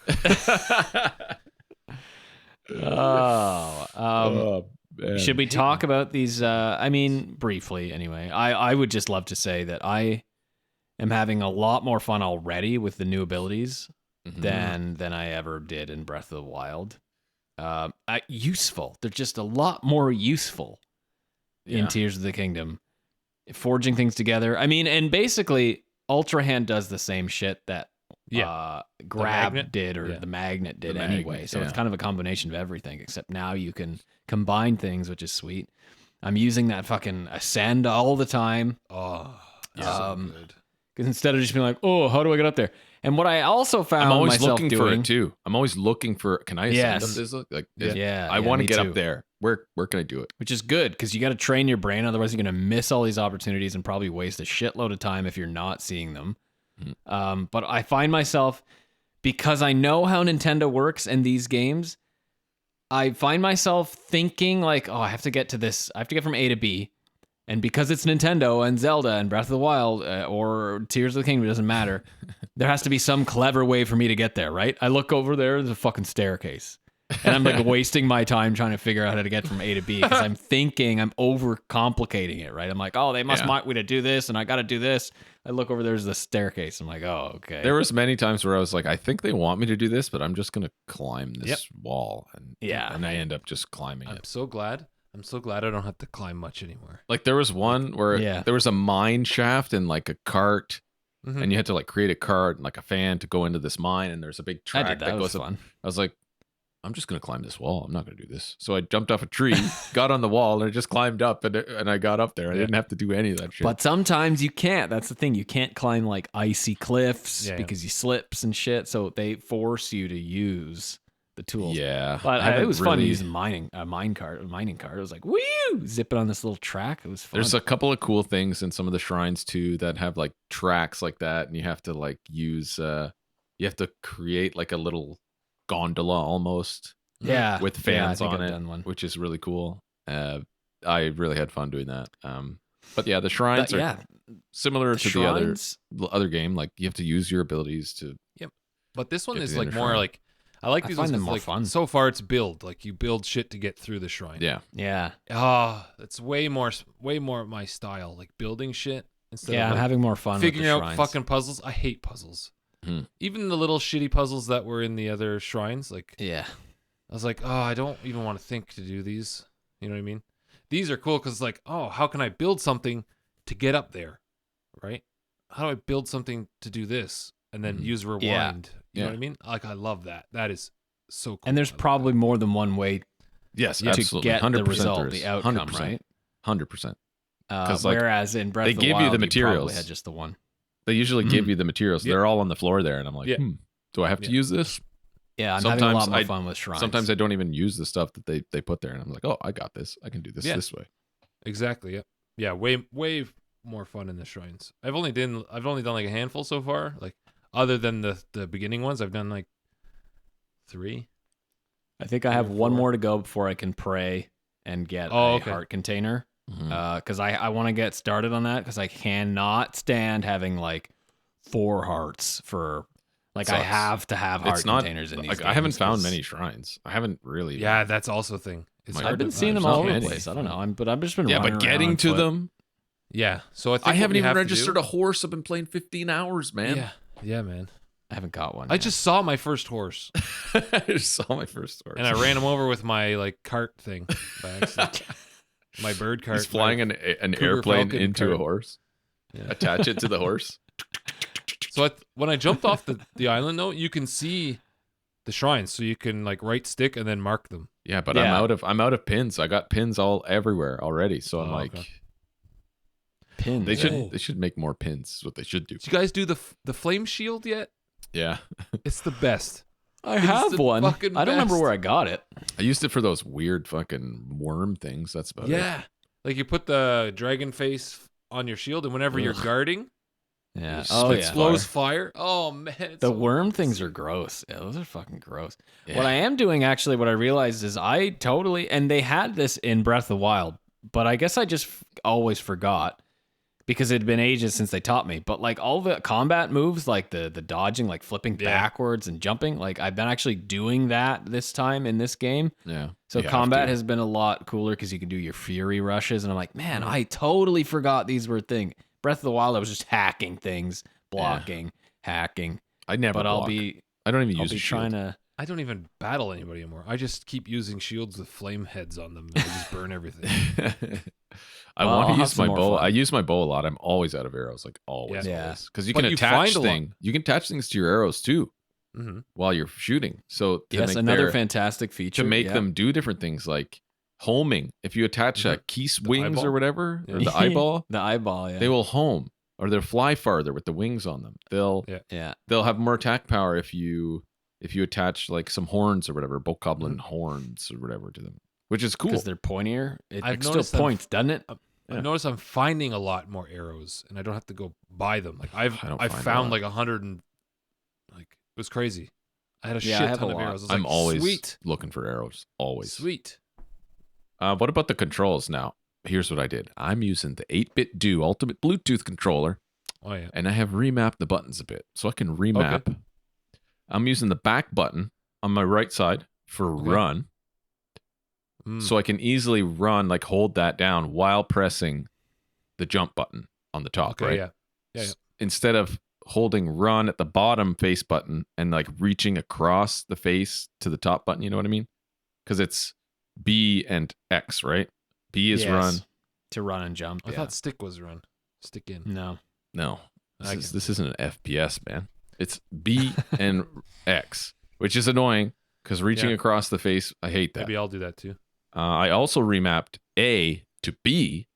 Oh, man. should we talk about these? I mean, briefly anyway. I would just love to say that I am having a lot more fun already with the new abilities Mhm. than I ever did in Breath of the Wild. Useful. They're just a lot more useful in Yeah. Tears of the Kingdom. Forging things together. I mean, and basically, Ultra Hand does the same shit that Grab magnet? did or Yeah. the magnet did The anyway. magnet, So it's yeah. kind of a combination of everything, except now you can combine things, which is sweet. I'm using that fucking Ascend all the time. Oh, Yeah. so good. Because instead of just being like, oh, how do I get up there? And what I also found I'm always myself looking for doing, it too. I'm always looking for. Can I ascend Yes. up this? Like, Yeah, I want to me get too. up there. Where can I do it? Which is good because you got to train your brain. Otherwise, you're going to miss all these opportunities and probably waste a shitload of time if you're not seeing them. But I find myself, because I know how Nintendo works in these games, I find myself thinking like, oh, I have to get to this. I have to get from A to B. And because it's Nintendo and Zelda and Breath of the Wild or Tears of the Kingdom, it doesn't matter. There has to be some clever way for me to get there, right? I look over there's a fucking staircase. And I'm like wasting my time trying to figure out how to get from A to B because I'm thinking I'm overcomplicating it, right? I'm like, oh, they must want me to do this and I got to do this. I look over, there's the staircase. I'm like, oh, okay. There was many times where I was like, I think they want me to do this, but I'm just gonna climb this wall, and I end up just climbing I'm it. so glad. I'm so glad I don't have to climb much anymore. Like there was one where there was a mine shaft and like a cart, Mhm. and you had to like create a cart and like a fan to go into this mine, and there's a big track I did that. that It was goes up. fun. I was like, I'm just gonna climb this wall. I'm not gonna do this. So I jumped off a tree, got on the wall, and I just climbed up, and I got up there. I didn't have to do any of that shit. But sometimes you can't. That's the thing. You can't climb like icy cliffs Yeah. because you slips and shit. So they force you to use the tools. yeah, But I haven't it was fun really- using mining cart. It was like, woo, zipping on this little track. It was fun. There's a couple of cool things in some of the shrines too that have like tracks like that, and you have to like use you have to create like a little gondola almost yeah, with yeah, I fans think on I've it, done one. which is really cool. I really had fun doing that. But yeah, the shrines are yeah, similar the to shrines. the other game. Like you have to use your abilities to. But this one Get is to the like inner more shrine. like I like I these find ones them 'cause, more like, fun. So far, it's build. Like you build shit to get through the shrine. Yeah, Yeah, It's way more my style. Like building shit instead yeah. of I'm like, having more fun figuring with the out shrines. fucking puzzles. I hate puzzles. Hmm. Even the little shitty puzzles that were in the other shrines. Like Yeah, I was like, oh, I don't even want to think to do these. You know what I mean? These are cool because it's like, oh, how can I build something to get up there, right? How do I build something to do this and then Mhm. use rewind? Yeah. You know Yeah. what I mean? Like I love that. That is so cool. and there's I love probably more than one way yes, to absolutely, get the 100% result, there is. the outcome, 100%, right? 100%. 'Cause, like, Whereas in Breath they of the give you Wild, the probably materials. had just the one. They usually give you the materials. Yeah. They're all on the floor there, and I'm like, Yeah. do I have to Yeah. use this? Yeah, I'm having a lot Sometimes more I- fun with shrines. Sometimes I don't even use the stuff that they put there, and I'm like, oh, I got this. I can do this Yeah. this way. Exactly. Yeah. Yeah. Way more fun in the shrines. I've only done like a handful so far. Like other than the beginning ones, I've done like 3. I think I have Three or one 4. more to go before I can pray and get Oh, a okay. heart container. Mhm. Because I want to get started on that because I cannot stand having like 4 hearts for like I Sucks. have to have heart It's not containers in these like I haven't games found 'cause many shrines. I haven't really. Yeah, that's also a thing. It's My hard I've been to seeing find. them There's all not over the many. place. I don't know. But I've just been Yeah, running but getting around to foot. them, Yeah. So I think I what haven't we even have to registered do- a horse. I've been playing 15 hours, man. Yeah. Yeah, man. I haven't got one. I yet. just saw my first horse I just saw my first horse. and I ran him over with my like cart thing by accident. My bird cart. He's flying an Cougar airplane Falcon into a cart. horse. Yeah. Attach it to the horse. So when I jumped off the island, though, you can see the shrines, so you can like right stick and then mark them. Yeah, but Yeah. I'm out of pins. I got pins all everywhere already. So I'm Oh, like, okay. pins. they eh? should make more pins. Is what they should do. Did you guys do the flame shield yet? Yeah, It's the best. I It's have the one. fucking I don't remember best. where I got it. I used it for those weird fucking worm things. That's about it. Yeah, like you put the dragon face on your shield, and whenever you're Ugh. guarding, Yeah. It Oh, spits yeah. Blows fire. Oh man, it's The so worm gross. things are gross. Yeah, those are fucking gross. Yeah. What I am doing, actually, what I realized is I totally, and they had this in Breath of the Wild, but I guess I just always forgot because it had been ages since they taught me. But like all the combat moves, like the dodging, like flipping Yeah. backwards and jumping, like I've been actually doing that this time in this game. Yeah. So You have combat to. has been a lot cooler because you can do your fury rushes, and I'm like, man, I totally forgot these were a thing. Breath of the Wild, I was just hacking things, blocking, hacking. I never But block. I don't even I'll use be a shield. trying to. I don't even battle anybody anymore. I just keep using shields with flame heads on them. And I just burn everything. I Well, want I'll to have use some my more bow. fun. I use my bow a lot. I'm always out of arrows, like always, Yeah. always. Because you But can you attach find a lot. things. You can attach things to your arrows too Mm-hmm. while you're shooting. So to Yes, make another their- fantastic feature to make yeah. them do different things like homing. If you attach keys wings eyeball? or whatever, or Yeah. the eyeball, the eyeball. Yeah, they will home or they'll fly farther with the wings on them. They'll yeah. they'll have more attack power if you attach like some horns or whatever, bokoblin horns or whatever to them, which is cool. Because they're pointier. It I've still noticed them- points, doesn't it? Yeah. I notice I'm finding a lot more arrows, and I don't have to go buy them. Like I don't I've find a found lot. like 100 and like it was crazy. I had a Yeah, I shit have ton a of lot. arrows. I was I'm like, always sweet, looking for arrows. Always. sweet. What about the controls now? Here's what I did. I'm using the 8-bit Do Ultimate Bluetooth controller, Oh yeah. and I have remapped the buttons a bit. So I can remap. I'm using the back button on my right side for Okay. run. Mm. So I can easily run, like hold that down while pressing the jump button on the top, okay, right? yeah. Yeah, yeah. Instead of holding run at the bottom face button and like reaching across the face to the top button, you know what I mean? Because it's B and X, right? B is Yes. run. To run and jump. I yeah. thought stick was run. Stick in. No. No, I this isn't an FPS, man. It's B and X, which is annoying because reaching Yeah. across the face, I hate that. Maybe I'll do that too. I also remapped A to B.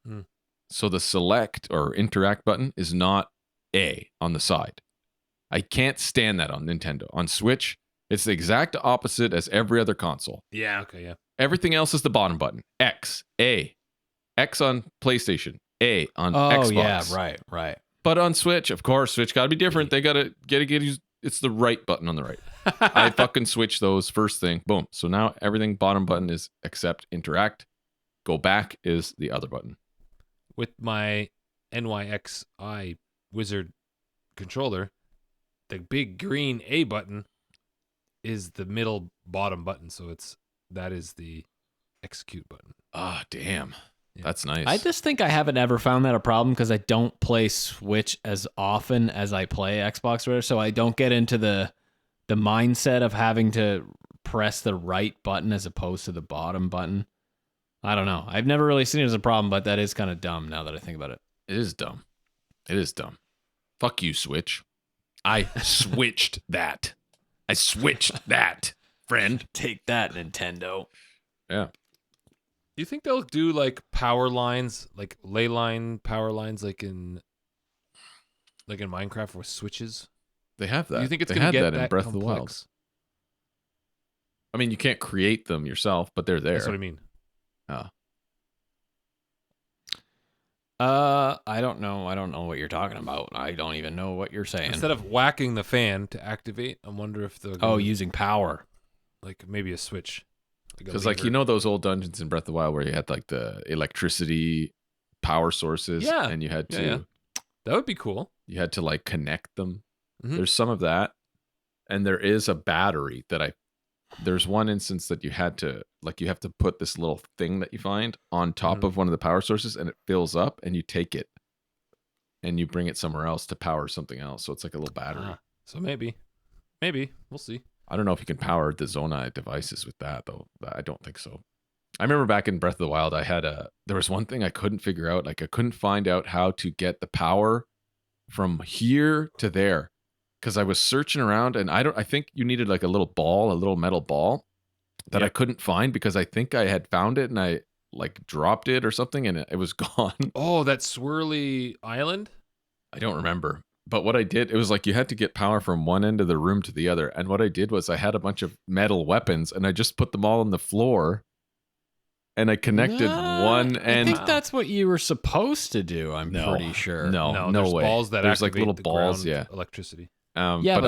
Hmm. So the select or interact button is not A on the side. I can't stand that on Nintendo. On Switch, it's the exact opposite as every other console. Yeah. Okay. Yeah. Everything else is the bottom button. X, A. X on PlayStation, A on Oh Xbox. yeah, right. But on Switch, of course, Switch got to be different. They got to get it's the right button on the right. I fucking switch those first thing. Boom. So now everything bottom button is accept, interact. Go back is the other button. With my NYXI wizard controller, the big green A button is the middle bottom button. So that is the execute button. Ah, damn. Yeah. That's nice. I just think I haven't ever found that a problem because I don't play Switch as often as I play Xbox or whatever, so I don't get into the mindset of having to press the right button as opposed to the bottom button. I don't know. I've never really seen it as a problem, but that is kind of dumb now that I think about it. It is dumb. It is dumb. Fuck you, Switch. I switched that. I switched that, friend. Take that, Nintendo. Yeah. Do you think they'll do like power lines, like ley line power lines, like in Minecraft with switches? They have that. Do you think it's they gonna had get that that in Breath of the Wild. complex? I mean, you can't create them yourself, but they're there. That's what I mean. I don't know. I don't know what you're talking about. I don't even know what you're saying. Instead of whacking the fan to activate, I wonder if they'll Oh, go using power. like maybe a switch. Because like you know those old dungeons in Breath of the Wild where you had like the electricity power sources, Yeah. and you had to Yeah, that would be cool. you had to like connect them. Mhm. There's some of that, and there is a battery that there's one instance that you have to put this little thing that you find on top Mhm. of one of the power sources, and it fills up, and you take it and you bring it somewhere else to power something else. So it's like a little battery. Ah, so maybe we'll see. I don't know if you can power the Zonai devices with that though. I don't think so. I remember back in Breath of the Wild, there was one thing I couldn't figure out. Like I couldn't find out how to get the power from here to there because I was searching around, and I think you needed like a little metal ball that I Yep. couldn't find because I think I had found it and I like dropped it or something and it was gone. Oh, that swirly island. I don't remember. But what I did, it was like you had to get power from one end of the room to the other. And what I did was I had a bunch of metal weapons and I just put them all on the floor and I connected one I end. think that's what you were supposed to do. I'm pretty sure. No there's way. balls that There's like activate little the balls, ground yeah. electricity. Yeah, but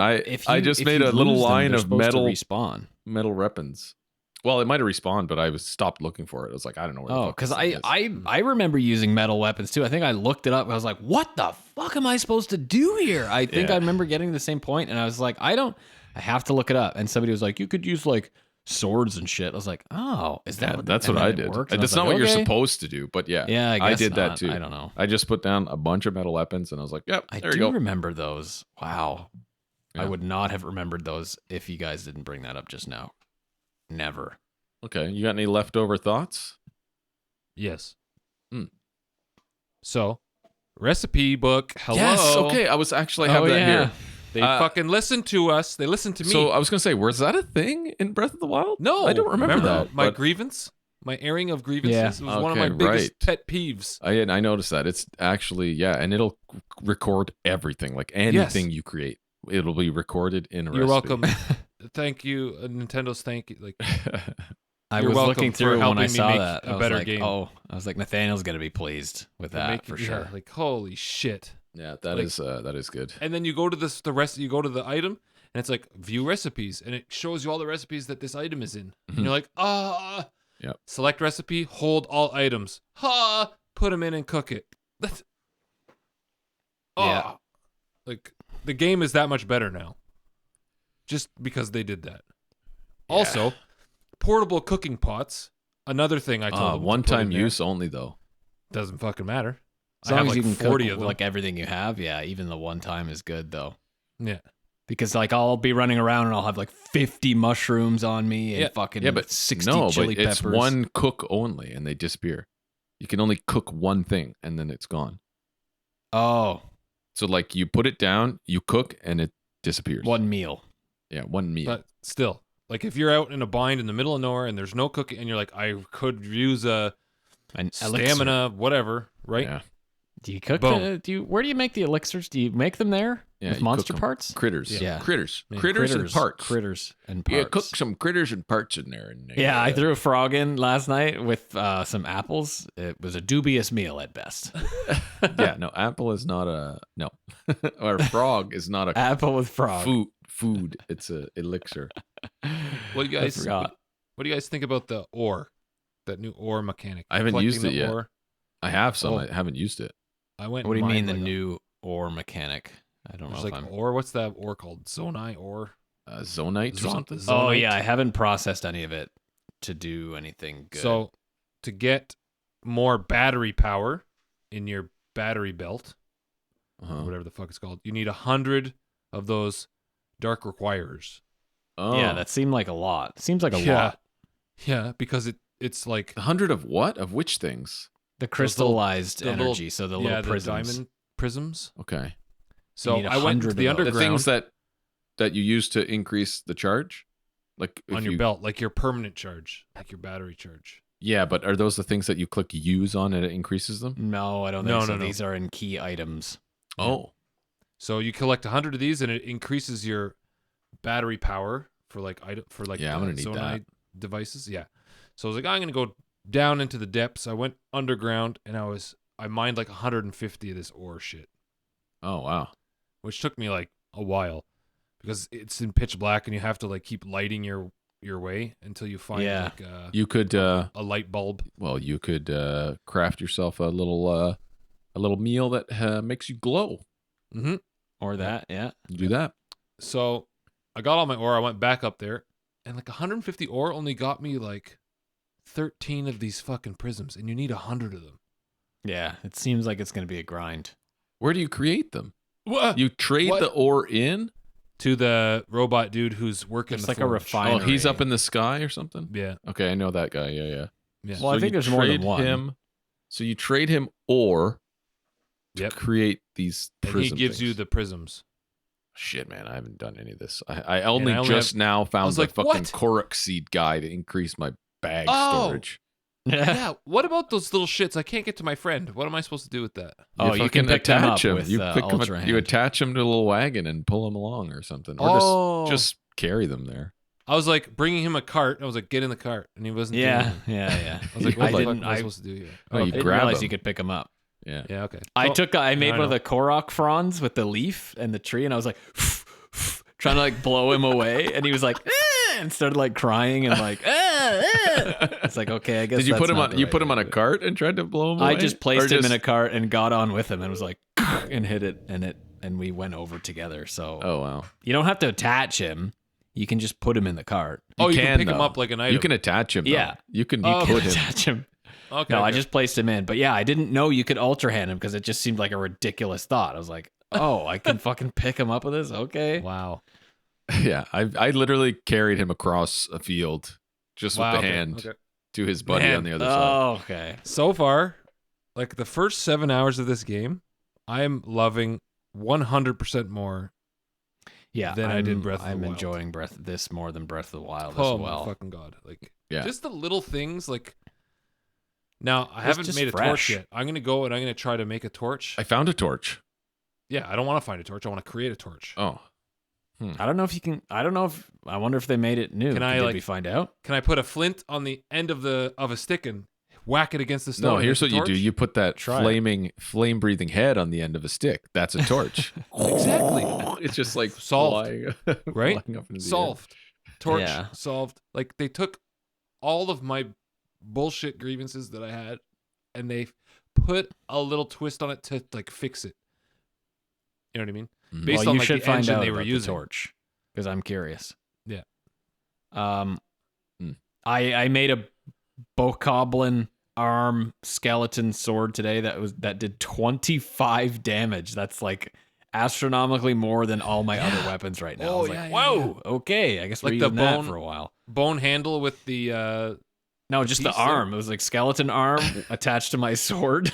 I just if made you a little lose them, line they're of supposed metal to respawn. weapons. Well, it might have respawned, but I stopped looking for it. I was like, I don't know where the fuck Because this thing is. I remember using metal weapons too. I think I looked it up. I was like, what the fuck am I supposed to do here? I think I remember getting to the same point, and I was like, I have to look it up. And somebody was like, you could use like swords and shit. I was like, oh, is that that's and what then I it did. worked? And I That's was not like, what you're okay. supposed to do, but yeah. Yeah, I guess did that not. too. I don't know. I just put down a bunch of metal weapons, and I was like, yep, I there you do go. remember those. Wow. Yeah. I would not have remembered those if you guys didn't bring that up just now. Never. Okay, you got any leftover thoughts? Yes. Hmm. So, recipe book. Hello. Yes. Okay, I was actually have that here. They fucking listen to us. They listen to me. So I was gonna say, was that a thing in Breath of the Wild? No, I don't remember that. My but grievance, my airing of grievances. Yeah. It was one of my Okay, biggest right. pet peeves. I noticed that. It's actually and it'll record everything, like anything you create. It'll be recorded in a You're recipe. welcome. Thank you, Nintendo's. Thank you. Like, I You're was welcome looking for through when helping I me saw make that. a I was better like, game. oh, I was like, Nathaniel's gonna be pleased with that for sure. Like, holy shit. Yeah, that is good. And then you go to you go to the item, and it's like view recipes, and it shows you all the recipes that this item is in. And you're like, Yep. select recipe, hold all items, put them in and cook it. That's, Yeah. like the game is that much better now, just because they did that. Also, portable cooking pots. Another thing I told them. One-time use only, though. Doesn't fucking matter. As I long have as you like can 40 cook of them. like everything you have, even the one time is good though. Yeah. Because like I'll be running around and I'll have like 50 mushrooms on me and fucking but 60 no, chili but peppers. it's one cook only, and they disappear. You can only cook one thing, and then it's gone. Oh, So like you put it down, you cook, and it disappears. one meal. Yeah, one meal. But still, like if you're out in a bind in the middle of nowhere and there's no cooking, and you're like, I could use a An stamina, whatever, right? Yeah. Do you cook Boom. where do you make the elixirs? Do you make them there Yeah, with you monster cook 'em. parts? Critters. Yeah. Critters. Yeah. Critters and parts. Critters and parts. Yeah, cook some critters and parts in there. And Yeah, I threw a frog in last night with some apples. It was a dubious meal at best. Yeah, no, apple is not a no. Or frog is not a Apple with frog. food. It's a elixir. What do you I guys? forgot. What do you guys think about the ore, that new ore mechanic? I haven't used Collecting it the yet. ore. I have some. Oh. I haven't used it. I went. What do you and mean mined the like new ore mechanic? I don't know There's if like I'm. ore. What's that ore called? Zonai ore. Zonite or Zon- something? Zon- Oh Zonite. yeah, I haven't processed any of it to do anything good. So, to get more battery power in your battery belt, Uh-huh. whatever the fuck it's called, you need 100 of those dark requirers. Oh. yeah, that seemed like a lot. Seems like a Yeah. lot. Yeah, because it's like 100 of what? Of which things? The little- crystallized the little- energy, so the little prisms. the diamond prisms. Okay. So need I went 100 to the of those. The underground things that you use to increase the charge? Like if on your you- belt, like your permanent charge, like your battery charge. Yeah, but are those the things that you click use on and it increases them? No, I don't No, think so. no, no. These are in key items. Oh. So you collect 100 of these, and it increases your battery power for like Yeah, I'm gonna need that. devices. Yeah. So I was like, I'm gonna go down into the depths. I went underground, and I mined like 150 of this ore shit, Oh, wow. which took me like a while because it's in pitch black, and you have to like keep lighting your way until you find Yeah. like You could a light bulb. you could craft yourself a little meal that makes you glow. Mm-hmm. Or that, yeah. You do that. So I got all my ore. I went back up there, and like 150 ore only got me like 13 of these fucking prisms, and you need 100 of them. Yeah, it seems like it's going to be a grind. Where do you create them? What? You trade What? the ore in? To the robot dude who's working It's the like a forge. refinery. Oh, he's up in the sky or something? Yeah. Okay, I know that guy. Yeah. Yeah. Well, I think you there's more than trade one. Him, so you trade him ore to Yep. create these And prism he gives you things. the prisms. Shit, man, I haven't done any of this. I only I only just now found was the like, fucking what? Korok seed guy to increase my bag Oh. storage. Yeah. What about those little shits? I can't get to my friend. What am I supposed to do with that? Oh, you can fucking pick them up attach him. with, You pick him. Ultra You Hand. attach him to a little wagon and pull him along or something, or Oh. just carry them there. I was like bringing him a cart. I was like, get in the cart, and he wasn't. Yeah, doing it. yeah. I was like, I what the didn't. fuck am I supposed to do here? Oh, you I didn't grab realize him. you could pick them up. Yeah. Yeah, okay. I made I one of know. the Korok fronds with the leaf and the tree, and I was like trying to like blow him away, and he was like and started like crying and like It's like, okay, I guess. Did you that's put him not on? the You right put him way on a to do it. cart and tried to blow him away. I just placed Or him in a cart and got on with him, and was like and hit it, and we went over together. So Oh wow. you don't have to attach him; you can just put him in the cart. Oh, you can pick though. him up like an item. You can attach him. Though. Yeah. You can. Oh, You okay. put him. Attach him. Okay. No, I okay. just placed him in. But yeah, I didn't know you could ultra hand him because it just seemed like a ridiculous thought. I was like, oh, I can fucking pick him up with this? Okay. Wow. Yeah, I literally carried him across a field just Wow. with the okay, hand okay. to his buddy Man. on the other side. Oh, okay. So far, like the first 7 hours of this game, I am loving 100% more. Yeah, Than I did Breath of the I'm Wild. enjoying this more than Breath of the Wild Oh as well. my fucking god! Like, Yeah. just the little things. Like, now I It's haven't just made a fresh. torch yet. I'm gonna go and I'm gonna try to make a torch. I found a torch. Yeah, I don't want to find a torch. I want to create a torch. Oh, I don't know if you can. I don't know if. I wonder if they made it new. Can I, Did like- we find out? Can I put a flint on the end of a stick and whack it against the stone? no, and here's make what a you do. torch? You put that Try it. flame-breathing head on the end of a stick. That's a torch. Exactly. It's just like Solved. flying, Right? flying up into the air. Solved. Torch Yeah. solved. Like, they took all of my bullshit grievances that I had and they put a little twist on it to like fix it. You know what I mean? Mhm. Based well, on you like should the find engine out they were about using. the torch because I'm curious. Yeah. I made a bokoblin arm skeleton sword today that did 25 damage. That's like astronomically more than all my other weapons right now. I Oh, was yeah, like, yeah, whoa, okay, I guess we're Like the using that bone- for a while. Bone handle with the No, just the piece there? arm. It was like skeleton arm attached to my sword.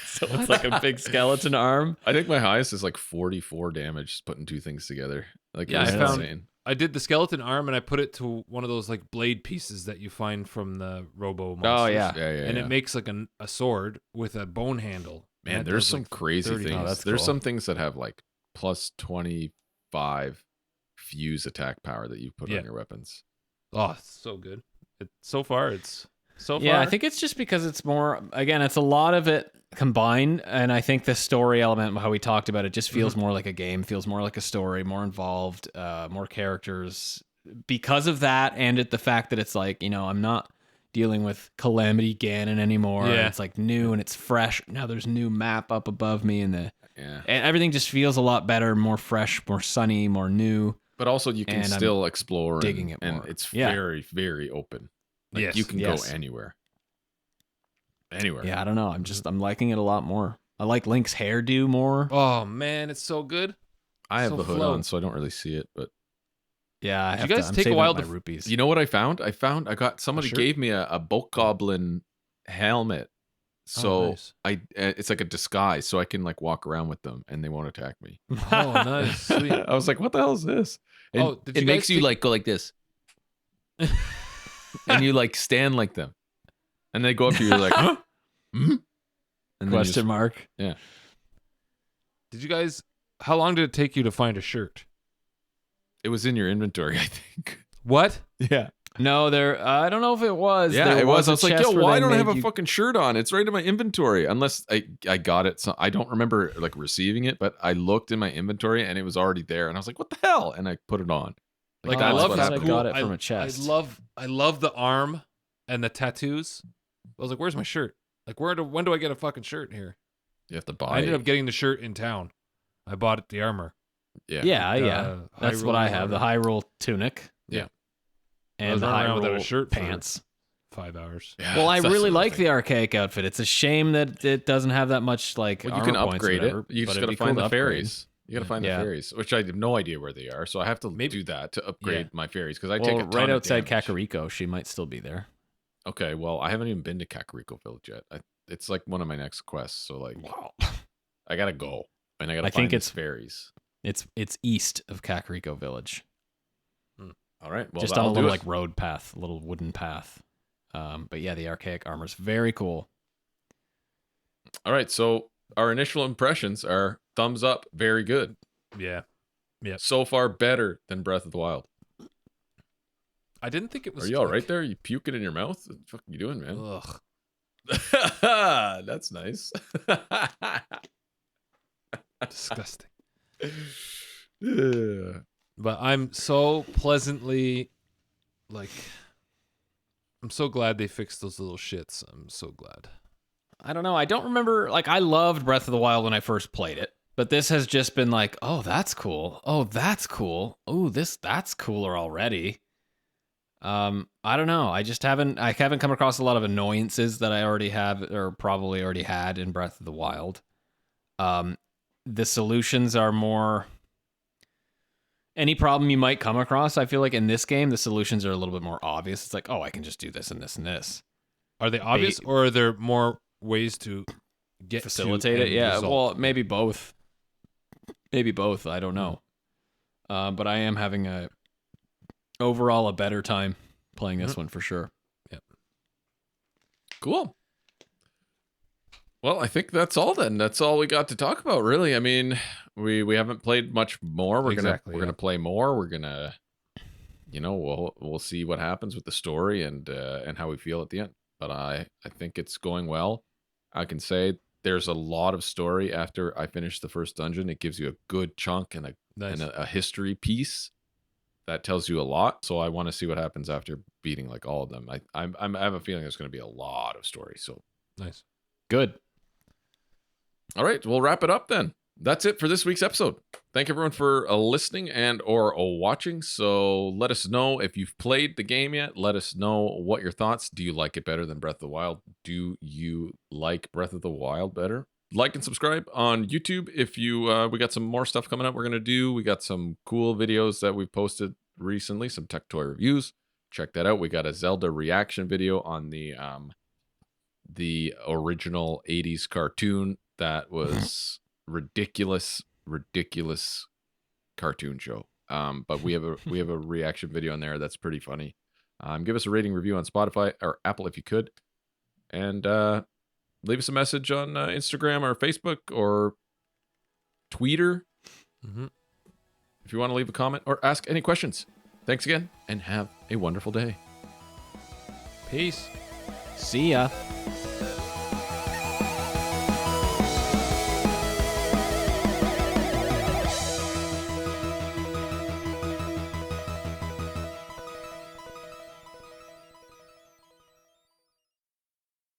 So it's like a big skeleton arm. I think my highest is like 44 damage just putting two things together. Like, Yeah, it was I found- insane. I did the skeleton arm and I put it to one of those like blade pieces that you find from the Robo monsters. Oh, yeah. Yeah, And it makes like a sword with a bone handle. Man, And that there's does, some like, crazy 30 things. Oh, that's There's cool. some things that have like plus 25 fuse attack power that you put Yeah. on your weapons. Oh, it's so good. So far, it's so far. Yeah, I think it's just because it's more, again, it's a lot of it combined. And I think the story element, how we talked about it, just feels more like a game, feels more like a story, more involved, more characters. Because of that, and the fact that it's like, I'm not dealing with Calamity Ganon anymore. Yeah. It's like new and it's fresh. Now there's new map up above me, and Yeah. everything just feels a lot better, more fresh, more sunny, more new. But also you can And I'm still explore digging it and more. it's Yeah. very, very open. Like Yes. you can Yes. go anywhere. Anywhere. Yeah, I don't know. I'm liking it a lot more. I like Link's hairdo more. Oh man, it's so good. I have So the hood flow. on, so I don't really see it, but Yeah, I Did have you guys I'm take a saving while up my to- rupees. you know what I found? I got somebody shirt? gave me a Bokoblin helmet. So nice. it's like a disguise, so I can like walk around with them and they won't attack me. Oh, nice. Sweet. I was like, what the hell is this? And Oh, did it you makes guys you take- like go like this. And you like stand like them. And they go up to you, you're like, huh? Hmm? And then you Question just- mark. Did you guys? How long did it take you to find a shirt? it was in your inventory, I think. What? Yeah. No, I don't know if it was. Yeah, There it was. a I was like, chest yo, where why they don't I have made a you- fucking shirt on? It's right in my inventory. Unless I got it. So I don't remember like receiving it, but I looked in my inventory and it was already there. And I was like, what the hell? And I put it on. Like, Oh, that's I love what how I happened. got it from a chest. I love the arm and the tattoos. I was like, "Where's my shirt? Like, when do I get a fucking shirt here?" You have to buy I ended it. up getting the shirt in town. I bought it the armor. Yeah. Yeah. That's what I have. The Hyrule tunic. Yeah. I And was the running around without a Hyrule shirt for- pants. 5 hours. Yeah, Well, I that's really the like thing. the archaic outfit. It's a shame that it doesn't have that much like Well, you armor can points or upgrade whatever, it. You but just it'd got to be cool find the upgrade. fairies. You got to find Yeah. the fairies, which I have no idea where they are. So I have to Maybe- do that to upgrade my fairies because I Well, take a ton right of outside damage. Kakariko, she might still be there. Okay, well, I haven't even been to Kakariko Village yet. It's like one of my next quests. So like, Wow. I gotta go and I gotta I find think these it's- fairies. It's east of Kakariko Village. All right, well, Just on a that'll little do like road path, a little wooden path. But yeah, the archaic armor's very cool. All right, so our initial impressions are thumbs up, very good. Yeah. So far, better than Breath of the Wild. I didn't think it was. Are you all right there? You puking in your mouth? What the fuck are you doing, man? Ugh. That's nice. Disgusting. Yeah. But I'm so pleasantly, like, I'm so glad they fixed those little shits. I'm so glad. I don't know. I don't remember. Like, I loved Breath of the Wild when I first played it, but this has just been like, oh, that's cool. Oh, that's cool. Oh, that's cooler already. I don't know. I haven't come across a lot of annoyances that I already have or probably already had in Breath of the Wild. The solutions are more. Any problem you might come across, I feel like in this game, the solutions are a little bit more obvious. It's like, oh, I can just do this and this and this. Are they obvious, or are there more ways to facilitate to it? Yeah, result? well, maybe both. Maybe both. I don't know. But I am having overall a better time playing this one for sure. Yep. Cool. Well, I think that's all then. That's all we got to talk about, really. I mean, we haven't played much more. We're gonna play more. We're gonna, we'll see what happens with the story and how we feel at the end. But I think it's going well. I can say there's a lot of story after I finish the first dungeon. It gives you a good chunk and a history piece that tells you a lot. So I want to see what happens after beating like all of them. I have a feeling there's going to be a lot of story. So nice, good. All right, we'll wrap it up then. That's it for this week's episode. Thank everyone for listening and or watching. So let us know if you've played the game yet. Let us know what your thoughts. Do you like it better than Breath of the Wild? Do you like Breath of the Wild better? Like and subscribe on YouTube if you we got some more stuff coming up we're going to do. We got some cool videos that we've posted recently, some tech toy reviews. Check that out. We got a Zelda reaction video on the original 80s cartoon that was ridiculous cartoon show. But we have a reaction video on there that's pretty funny. Give us a rating review on Spotify or Apple if you could, and leave us a message on Instagram or Facebook or Twitter if you want to leave a comment or ask any questions. Thanks again, and have a wonderful day. peace. See ya.